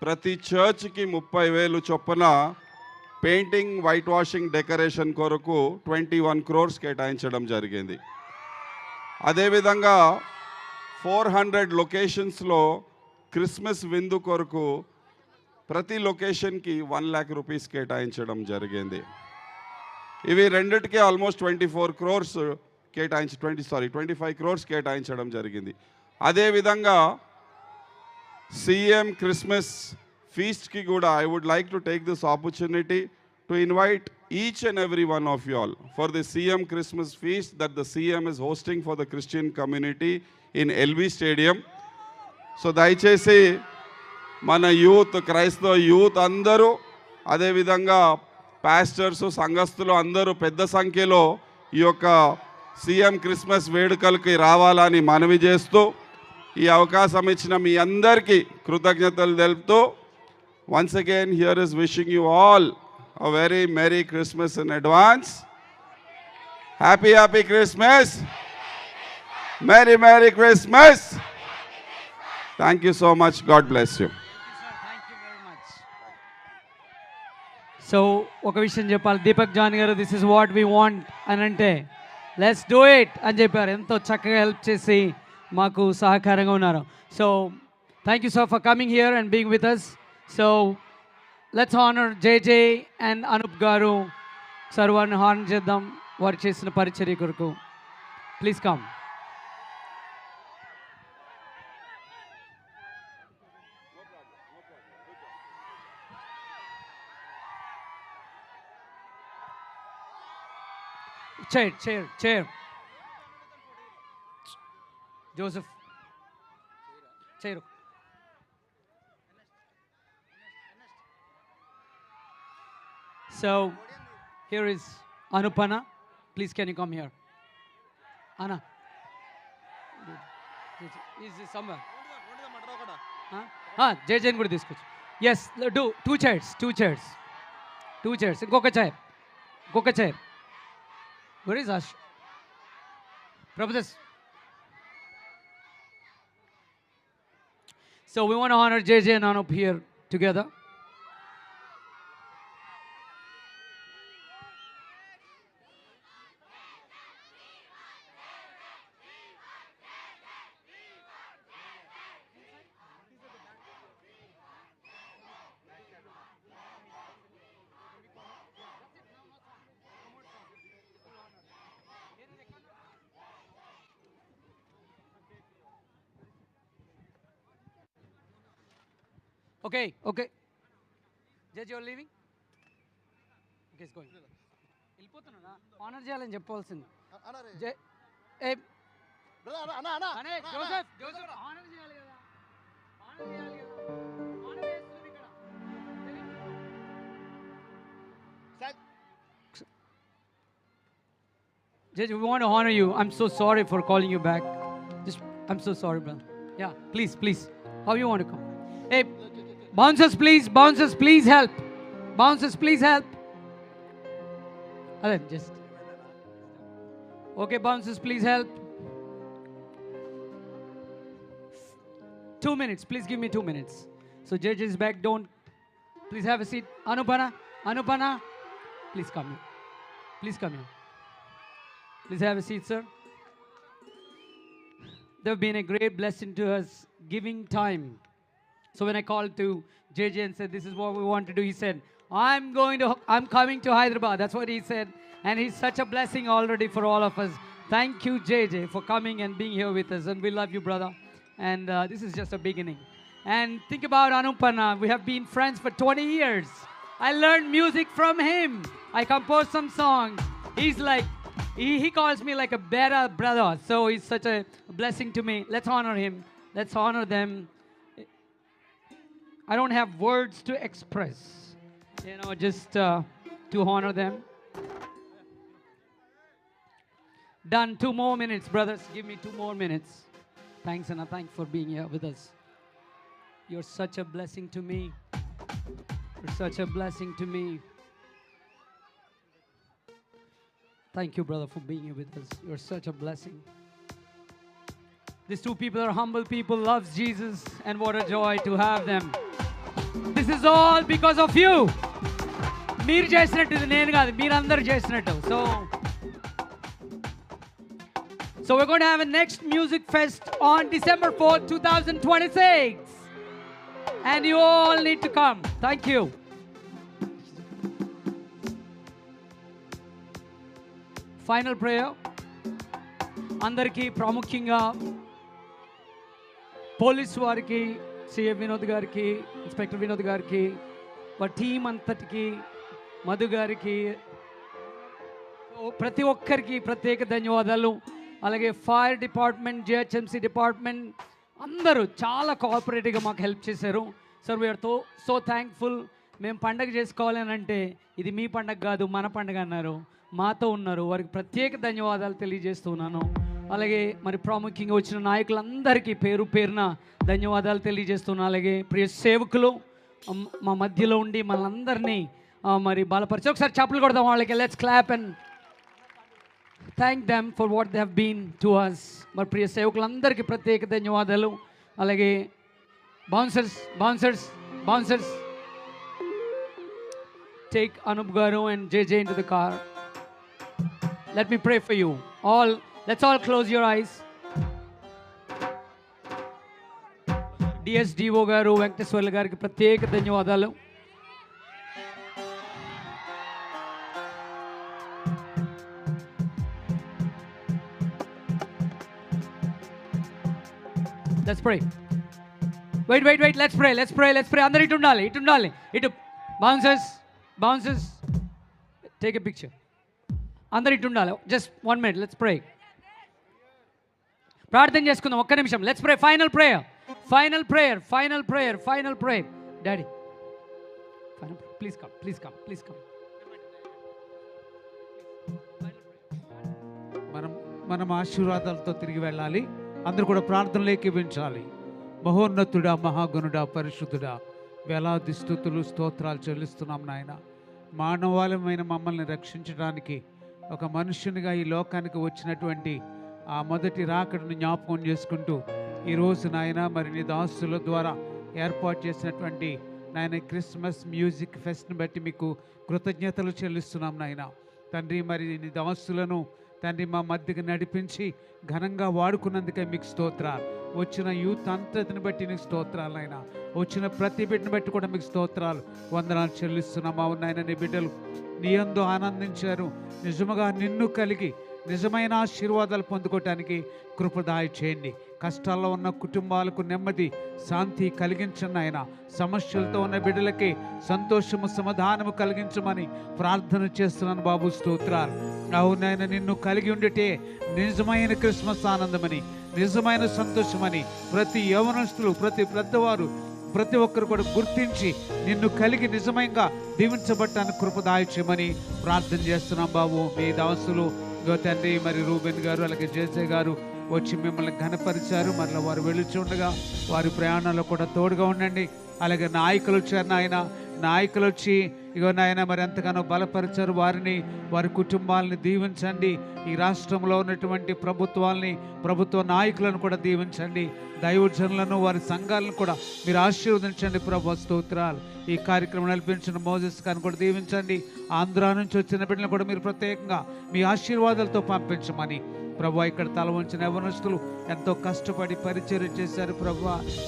G: ప్రతి చర్చ్కి 30,000 చొప్పున పెయింటింగ్, వైట్ వాషింగ్, డెకరేషన్ కొరకు 21 crores కేటాయించడం జరిగింది. అదేవిధంగా 400 లొకేషన్స్లో క్రిస్మస్ విందు కొరకు ప్రతి లొకేషన్కి 1 lakh rupees కేటాయించడం జరిగింది. ఇవి రెండిటికి ఆల్మోస్ట్ 24 crores కేటాయించి 25 crores కేటాయించడం జరిగింది. అదేవిధంగా సీఎం క్రిస్మస్ ఫీస్ట్కి కూడా I would like to take this opportunity to invite each and every one of you all for the CM Christmas feast that the CM is hosting for the Christian community in LV Stadium. So దయచేసి మన youth, క్రైస్తవ youth అందరూ, అదేవిధంగా pastors, సంఘస్థులు అందరూ పెద్ద సంఖ్యలో ఈ యొక్క CM క్రిస్మస్ వేడుకలకి రావాలని మనవి చేస్తూ ఈ అవకాశం ఇచ్చిన మీ అందరికీ కృతజ్ఞతలు తెలుపుతూ once again here is wishing you all a very Merry Christmas in advance. Happy Christmas. Merry Christmas. Thank you so much. God bless you.
B: Thank you very much. So ఒక విషయం చెప్పాలి, దీపక్ జాన్ గారు this is what we want అని అంటే let's do it అని చెప్పారు. ఎంతో చక్కగా హెల్ప్ చేసి మాకు సహకారంగా ఉన్నారు. So thank you so for coming here and being with us. So let's honour JJ and Anup గారు. సార్ వారిని హానర్ చేద్దాం వారు చేసిన పరిచర్య కొరకు. Please come. Chair Joseph chair. So here is Anupana. Please can you come here? Anna. Is this somewhere? JJ కూడా తీసుకొచ్చు. Yes, do two chairs. ఇంకొక chair. Where is Ash? Prabhudas. So we want to honor JJ and Anup here together. Okay. JJ, you're leaving? Okay, it's going. వెళ్ళిపోతున్నా honour చేయాలని చెప్పవలసింది. Joseph honour చేయాలి కదా. Honour చేస్తుంది ఇక్కడ. JJ, we want to honor you. I'm so sorry for calling you back. I'm so sorry, brother. Yeah, please. How you want to come? Hey, bouncers, please help. Just. Okay, bouncers, please help. 2 minutes. Please give me 2 minutes. So JJ is back. Please have a seat. Anupana. Please come here. Please have a seat, sir. They've been a great blessing to us, giving time. So when I called to JJ and said, this is what we want to do, he said, I'm coming to Hyderabad. That's what he said. And he's such a blessing already for all of us. Thank you, JJ, for coming and being here with us. And we love you, brother. And this is just a beginning. And think about Anupana. We have been friends for 20 years. I learned music from him. I composed some songs. He's like, he calls me like a better brother. So he's such a blessing to me. Let's honor him. Let's honor them. I don't have words to express, just to honor them. Done. 2 more minutes, brothers. Give me 2 more minutes. Thanks, Anna. Thanks for being here with us. You're such a blessing to me. Thank you, brother, for being here with us. You're such a blessing. These 2 people are humble people, loves Jesus, and what a joy to have them. This is all because of you. మీరు చేసినట్టు, ఇది నేను కాదు, మీరందరూ చేసినట్టు. So we're going to have a next music fest on December 4th, 2026. And you all need to come. Thank you. Final prayer. అందరికీ ప్రాముఖ్యంగా police వారికి సిఏ వినోద్ గారికి, ఇన్స్పెక్టర్ వినోద్ గారికి, వారి టీం అంతటికి, మధు గారికి, ప్రతి ఒక్కరికి ప్రత్యేక ధన్యవాదాలు. అలాగే ఫైర్ డిపార్ట్మెంట్, జిహెచ్ఎంసీ డిపార్ట్మెంట్ అందరూ చాలా కోఆపరేటివ్గా మాకు హెల్ప్ చేశారు. Sir we're so thankful. మేము పండగ చేసుకోవాలి అని అంటే ఇది మీ పండగ కాదు మన పండగ అన్నారు, మాతో ఉన్నారు. వారికి ప్రత్యేక ధన్యవాదాలు తెలియజేస్తున్నాను. అలాగే మరి ప్రాముఖ్యంగా వచ్చిన నాయకులందరికీ పేరు పేరున ధన్యవాదాలు తెలియజేస్తున్నాను. అలాగే ప్రియ సేవకులు మా మధ్యలో ఉండి మనందరినీ మరి బలపరిచి ఒకసారి చప్పలు కొడదాం వాళ్ళకి. Let's clap and thank them for what they have been to us. మరి ప్రియ సేవకులందరికీ ప్రత్యేక ధన్యవాదాలు. అలాగే bouncers take Anup Garu and JJ into the car. Let me pray for you all. Let's all close your eyes. DSDO గారు వెంకటేశ్వర్లు గారికి ప్రత్యేక ధన్యవాదాలు. Let's pray. Wait. Let's pray. అందరూ ఇటు ఉండాలి. ఇటు bouncers take a picture. అందరూ ఇటు ఉండాలి. Just 1 minute. Let's pray. ప్రార్థన చేసుకుందాం ఒక్క నిమిషం. Let's pray. Final prayer. Daddy. Please come.
H: మనం ఆశీర్వాదాలతో తిరిగి వెళ్ళాలి. అందరూ కూడా ప్రార్థనలోకి వించాలి. మహోన్నతుడా, మహాగణుడా, పరిశుద్ధుడా, వేలాది స్తుతులు స్తోత్రాలు చెల్లిస్తున్నాం నాయన. మానవాళమైన మమ్మల్ని రక్షించడానికి ఒక మనుష్యునిగా ఈ లోకానికి వచ్చినటువంటి ఆ మొదటి రాకడను జ్ఞాపకం చేసుకుంటూ ఈరోజు నాయన మరి నీ దాసుల ద్వారా ఏర్పాటు చేసినటువంటి నాయన క్రిస్మస్ మ్యూజిక్ ఫెస్ట్ని బట్టి మీకు కృతజ్ఞతలు చెల్లిస్తున్నాం నాయన. తండ్రి మరి నీ దాసులను తండ్రి మా మధ్యకి నడిపించి ఘనంగా వాడుకున్నందుకే మీకు స్తోత్రాలు. వచ్చిన యూత్ అంతటిని బట్టి నీకు స్తోత్రాలు నాయన. వచ్చిన ప్రతి బిడ్డని బట్టి కూడా మీకు స్తోత్రాలు, వందనాలు చెల్లిస్తున్నాం. అవును నాయన, నీ బిడ్డలు నీ యందు ఆనందించారు. నిజముగా నిన్ను కలిగి నిజమైన ఆశీర్వాదాలు పొందుకోవటానికి కృపదాయ చేయండి. కష్టాల్లో ఉన్న కుటుంబాలకు నెమ్మది శాంతి కలిగించండి ఆయన. సమస్యలతో ఉన్న బిడ్డలకి సంతోషము సమాధానము కలిగించమని ప్రార్థన చేస్తున్నాను బాబు. స్తోత్రాలు. అవునాయన, నిన్ను కలిగి ఉండటే నిజమైన క్రిస్మస్ ఆనందమని, నిజమైన సంతోషమని ప్రతి యవనస్తులు, ప్రతి పెద్దవారు, ప్రతి ఒక్కరు కూడా గుర్తించి నిన్ను కలిగి నిజంగా దీవించబట్టానికి కృపదాయ చేయమని ప్రార్థన చేస్తున్నాం బాబు. మీ దాసులు తండ్రి మరి రూబెన్ గారు అలాగే జేజే గారు వచ్చి మిమ్మల్ని ఘనపరిచారు. మరలా వారు వెళ్ళుచుండగా వారి ప్రయాణాల్లో కూడా తోడుగా ఉండండి. అలాగే నాయకులు వచ్చారు నాయన, నాయకులు వచ్చి ఇగో నాయన మరి ఎంతగానో బలపరిచారు. వారిని, వారి కుటుంబాలని దీవించండి. ఈ రాష్ట్రంలో ఉన్నటువంటి ప్రభుత్వ నాయకులను కూడా దీవించండి. దైవజనులను, వారి సంఘాలను కూడా మీరు ఆశీర్వదించండి ప్రభు. స్తోత్రాలు. ఈ కార్యక్రమం నడిపించిన మోజెస్ గారిని కూడా దీవించండి. ఆంధ్ర నుంచి వచ్చిన బిడ్డలను కూడా మీరు ప్రత్యేకంగా మీ ఆశీర్వాదాలతో పంపించమని ప్రభు. ఇక్కడ తల వంచిన యవనస్తులు ఎంతో కష్టపడి పరిచర్య చేశారు ప్రభు.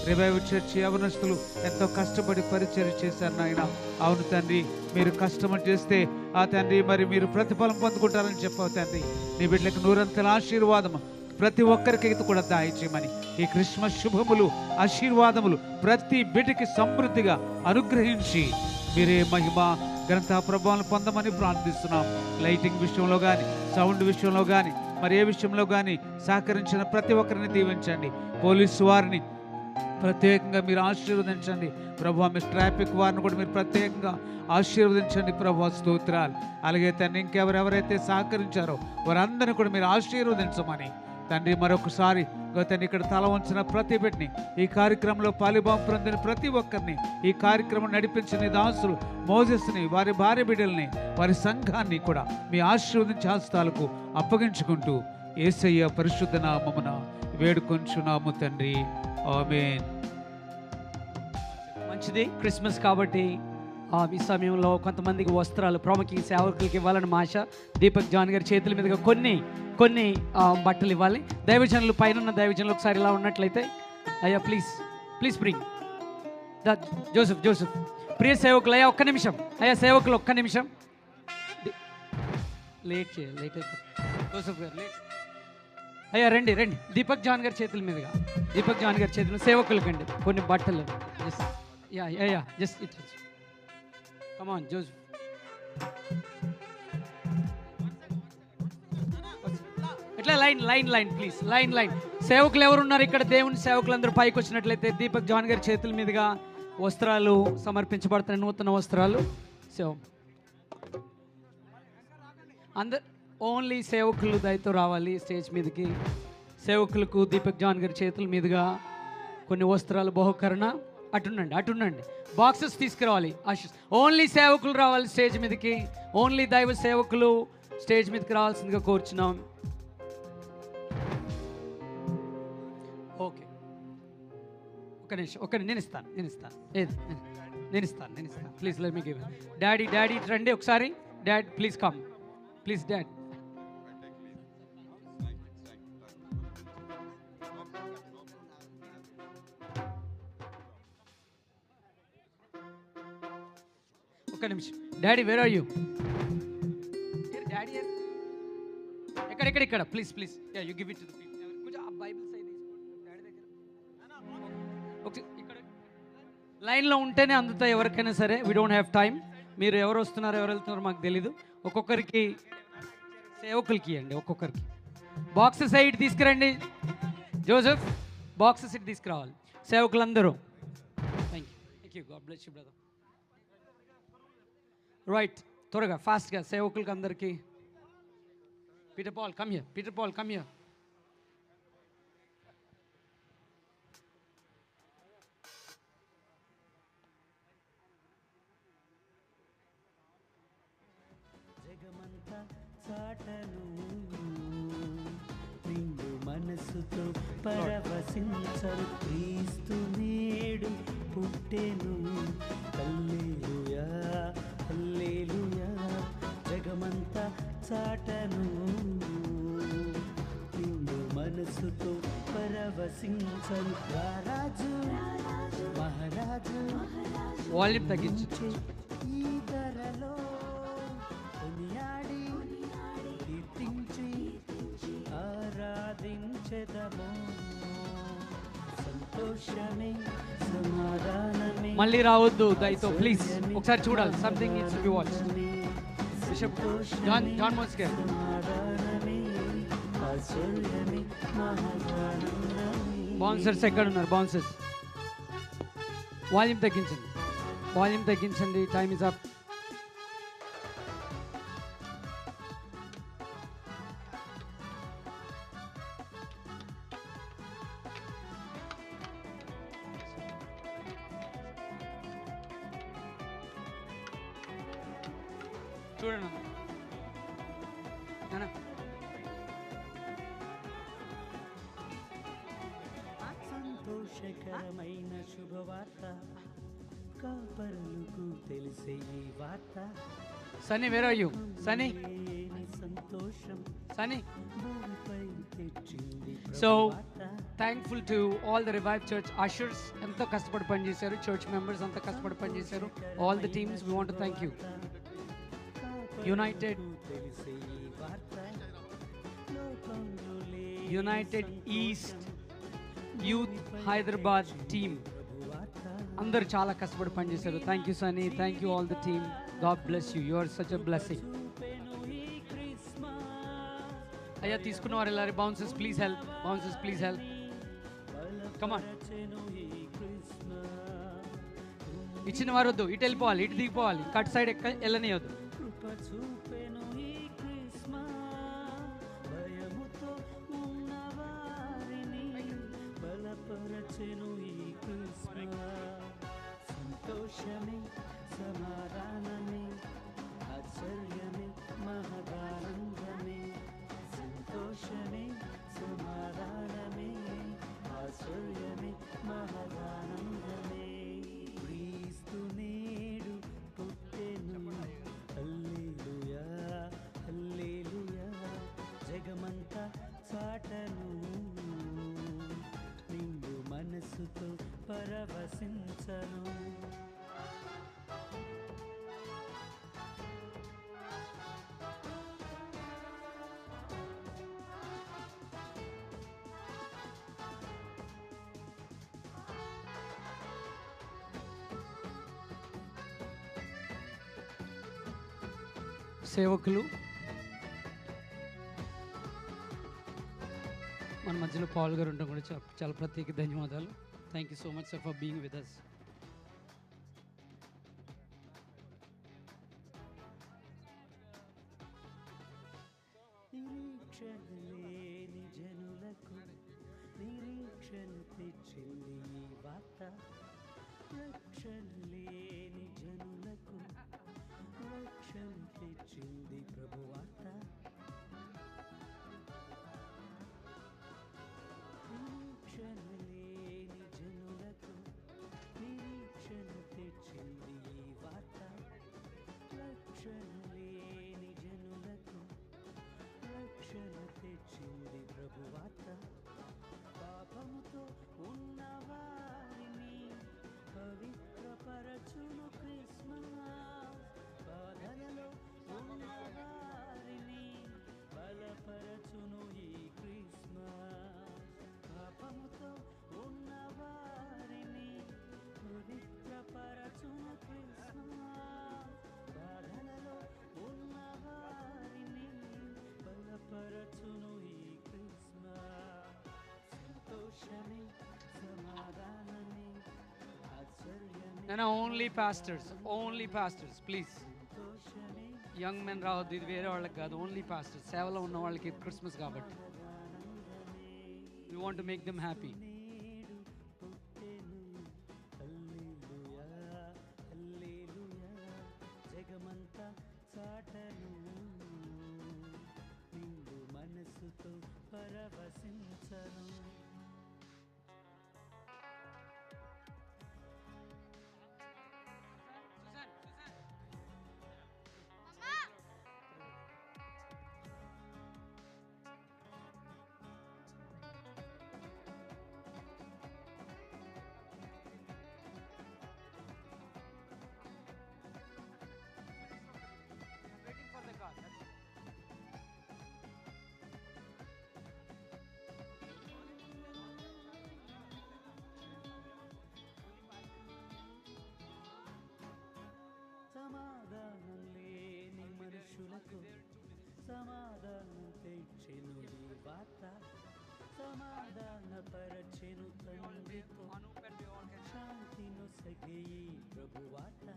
H: రివైవ్ చర్చ్ యవనస్తులు ఎంతో కష్టపడి పరిచర్య చేశారు నాయన. అవును తండ్రి, మీరు కష్టం చేస్తే ఆ తండ్రి మరి మీరు ప్రతిఫలం పొందుకుంటారని చెప్పావు తండ్రి. నీ బిడ్డలకు నూరంతల ఆశీర్వాదము ప్రతి ఒక్కరికి కూడా దాయిచేయమని ఈ క్రిస్మస్ శుభములు, ఆశీర్వాదములు ప్రతి బిడ్డకి సమృద్ధిగా అనుగ్రహించి మీరే మహిమ ఘనత ప్రభావాలను పొందమని ప్రార్థిస్తున్నాం. లైటింగ్ విషయంలో కానీ, సౌండ్ విషయంలో కానీ, మరి ఏ విషయంలో కానీ సహకరించిన ప్రతి ఒక్కరిని దీవించండి. పోలీసు వారిని ప్రత్యేకంగా మీరు ఆశీర్వదించండి ప్రభు. మీ ట్రాఫిక్ వారిని కూడా మీరు ప్రత్యేకంగా ఆశీర్వదించండి ప్రభు. స్తోత్రాలు. అలాగే తండ్రి ఇంకెవరెవరైతే సహకరించారో వారందరినీ కూడా మీరు ఆశీర్వదించమని తండ్రి మరొకసారి తండ్రి ఇక్కడ తల వంచిన ప్రతి బిడ్డని, ఈ కార్యక్రమంలో పాలిభాగం పొందిన ప్రతి ఒక్కరిని, ఈ కార్యక్రమం నడిపించిన దాసులు మోజెస్ని, వారి భార్య బిడ్డల్ని, వారి సంఘాన్ని కూడా మీ ఆశీర్వదించే హస్తాలకు అప్పగించుకుంటూ యేసయ్య పరిశుద్ధ నామమున వేడుకొంచున్నాము తండ్రి. ఆమేన్.
B: మంచిది, క్రిస్మస్ కాబట్టి ఈ సమయంలో కొంతమందికి వస్త్రాలు ప్రాముఖ్యంగా సేవకులకి ఇవ్వాలని మా ఆశ. దీపక్ జాన్ గారి చేతుల మీదుగా కొన్ని బట్టలు ఇవ్వాలి. దైవజనులు పైన ఉన్న దైవజనులు ఒకసారి ఇలా ఉన్నట్లయితే అయ్యా ప్లీజ్ బ్రింగ్ జోసెఫ్ ప్రియ సేవకులు అయ్యా ఒక్క నిమిషం. అయ్యా సేవకులు ఒక్క నిమిషం, లేట్ అయిపోతుంది. జోసెఫ్ గారు లేట్. అయ్యా రండి రండి, దీపక్ జాన్ గారి చేతుల మీదుగా, దీపక్ జాన్ గారి చేతులు సేవకులకండి కొన్ని బట్టలు. Yeah yeah yeah just it come on Joseph. ఇట్లా line line line please, line line. సేవకులు ఎవరు ఉన్నారు ఇక్కడ? దేవుని సేవకులందరూ పైకి వచ్చినట్లయితే దీపక్ జాన్ గారి చేతుల మీదుగా వస్త్రాలు సమర్పించబడుతున్నాయి, నూతన వస్త్రాలు. సో అందరు ఓన్లీ సేవకులు దయతో రావాలి స్టేజ్ మీదకి. సేవకులకు దీపక్ జాన్ గారి చేతుల మీదుగా కొన్ని వస్త్రాలు బహుకరణ. అటుండండి అటుండండి, బాక్సెస్ తీసుకురావాలి. ఓన్లీ సేవకులు రావాలి స్టేజ్ మీదకి, ఓన్లీ దైవ సేవకులు స్టేజ్ మీదకి రావాల్సిందిగా కోరుచున్నాం. ఓకే ఒక్క నిమిషం, నేను ఇస్తాను ఏది నేను ఇస్తాను please let me give. Daddy రండి ఒకసారి. Dad please come, please dad. ఒక్క నిమిషం. Daddy where are you? Daddy ఇక్కడ please you give it to the people. కొంచెం ఆ బైబిల్ సైజ్ డాడీ దగ్గర ఇక్కడ లైన్లో ఉంటేనే అందుతాయి ఎవరికైనా సరే. We don't have time. మీరు ఎవరు వస్తున్నారో ఎవరు వెళ్తున్నారో మాకు తెలీదు. ఒక్కొక్కరికి సేవకులకి ఇవ్వండి, ఒక్కొక్కరికి బాక్సెస్ ఇటు తీసుకురండి. జోసెఫ్ బాక్సెస్ ఇటు తీసుకురావాలి సేవకులందరూ. Thank you God bless you brother. Right, త్వరగా ఫాస్ట్గా సేవకులకి అందరికీ. Peter Paul come here.
I: జగమంతా చాటను నిండు మనసుతో పరవశించరు క్రీస్తు నేడు పుట్టెను. హల్లెలూయా హల్లెలూయా. జగమంతా చాటను నిండు మనసుతో పరవశించరు రారాజు మహారాజు.
B: వాల్యూమ్ తగ్గించు.
I: ఈ ధరలో కొనియాడి కీర్తించి ఆరాధించెదము. సంతోషమే సమాధానమే.
B: మళ్ళీ రావద్దు దయతో ప్లీజ్, ఒకసారి చూడాలి. Something needs to be watched. Bishop John Mons గారు. బౌన్సర్స్ ఎక్కడ ఉన్నారు? బౌన్సర్స్ వాల్యూమ్ తగ్గించండి. Time is up. చూడండి
I: సంతోషకరమైన శుభవార్త కాపరులకు తెలిసే ఈ వార్త.
B: Sunny where are you? Sunny
I: సంతోషం భూమిపై తెచ్చింది.
B: So thankful to all the revive church ushers. ఎంతో కష్టపడి పనిచేశారు. చర్చ్ మెంబర్స్ అంతా కష్టపడి పనిచేశారు. All the teams we want to thank you. United east youth Hyderabad team అందరూ చాలా కష్టపడి పనిచేశారు. Thank you Sunny, thank you all the team. God bless you, you are such a blessing. అయ్యా తీసుకున్నవారు వెళ్ళారు. Bouncers please help, come on. ఇచ్చిన వారు వద్దు, ఇటు వెళ్ళిపోవాలి, ఇటు దిగిపోవాలి, కట్ సైడ్ వెళ్ళనియొద్దు.
I: సంతోషమే సమాధానమే ఆశ్చర్యమే మహదానందమే. సంతోషమే సమాధానమే ఆశ్చర్యమే మహదానందమే. క్రీస్తు నేడు పుట్టెను. హల్లెలూయా హల్లెలూయా. జగమంతా చాటను నిండు మనసుతో పరవశించను.
B: సేవకులు మన మధ్యలో పాల్ గారు ఉండడం కూడా చాలా ప్రత్యేక ధన్యవాదాలు. Thank you so much sir for being with us.
I: నిరీక్షణ లేని జనులకు నిరీక్షణ తెచ్చింది ఈ వార్త. రక్షణ లేని జనులకు రక్షణ తెచ్చింది ప్రభువార్త. నిరీక్షణ లేని జనులకు నిరీక్షణ తెచ్చింది ఈ వార్త. రక్షణ లేని జనులకు రక్షణ తెచ్చింది ప్రభువార్త. పాపముతో ఉన్నవారిని పవిత్రపరచును క్రిస్మస్. బాధలలో ఉన్నవారిని బలపరచును ఈ క్రిస్మస్. పాపముతో ఉన్నవారిని పవిత్రపరచును క్రిస్మస్. బాధలలో ఉన్నవారిని బలపరచును ఈ క్రిస్మస్. సంతోషమే సమాధానమే ఆశ్చర్యమే.
B: నేను only pastors please. Young men రావద్దు, ఇది వేరే వాళ్ళకి కాదు. ఓన్లీ పాస్టర్స్, సేవలో ఉన్న వాళ్ళకి క్రిస్మస్ కాబట్టి you want to make them happy.
I: జగమంతా చాటను నిండు మనసుతో పరవశించను. సమాధానం లేని మనుషులకు సమాధానం తెచ్చెను ఈ వార్త. సమాధానపరచెను తండ్రితో శాంతిను సగే ఈ ప్రభువార్త.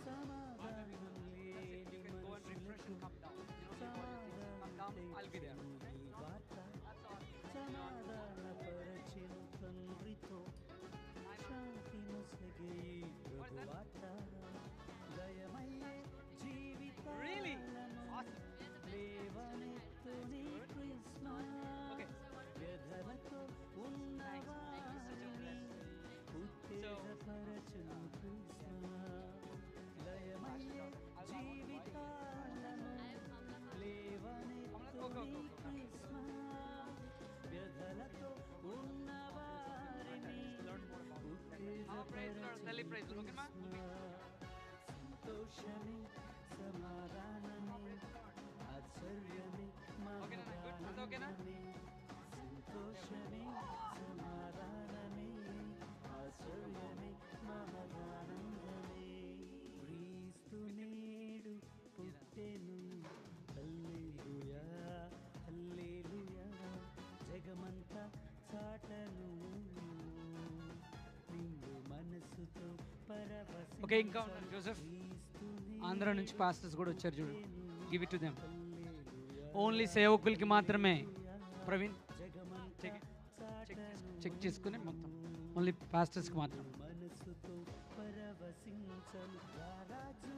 I: సమాధానం లేని మనుషులకు సమాధానం తెచ్చెను ఈ వార్త. సమాధానపరచెను తండ్రితో శాంతిను సగే ఈ ప్రభువార్త. దయమయ్యే జీవితాలను లేవనెత్తుని క్రిస్మస్. వ్యధలతో ఉన్నవారిని ఉత్తేజపరచును క్రిస్మస్. దయమయ్యే జీవితాలను లేవనెత్తుని క్రిస్మస్. వ్యధలతో ఉన్నవారిని ఉత్తేజపరచును క్రిస్మస్. సంతోషమే సమాధానమే ఆశ్చర్యమే మహాదానమే. సంతోషమే సమాధానమే ఆశ్చర్యమే మహాదానందమే. క్రీస్తు నేడు పుట్టెను హల్లెలూయా హల్లెలూయా. జగమంతా చాటను నిండు మనసుతో పరవశించను.
B: ఓకే, ఇంకా ఉన్నారు జోసెఫ్. ఆంధ్ర నుంచి పాస్టర్స్ కూడా వచ్చారు చూడు. Give it to them. Only సేవకులకి మాత్రమే. ప్రవీణ్ చెక్ చేసుకుని మొత్తం ఓన్లీ పాస్టర్స్కి మాత్రం.
I: మనసుతో పరవశించను రారాజు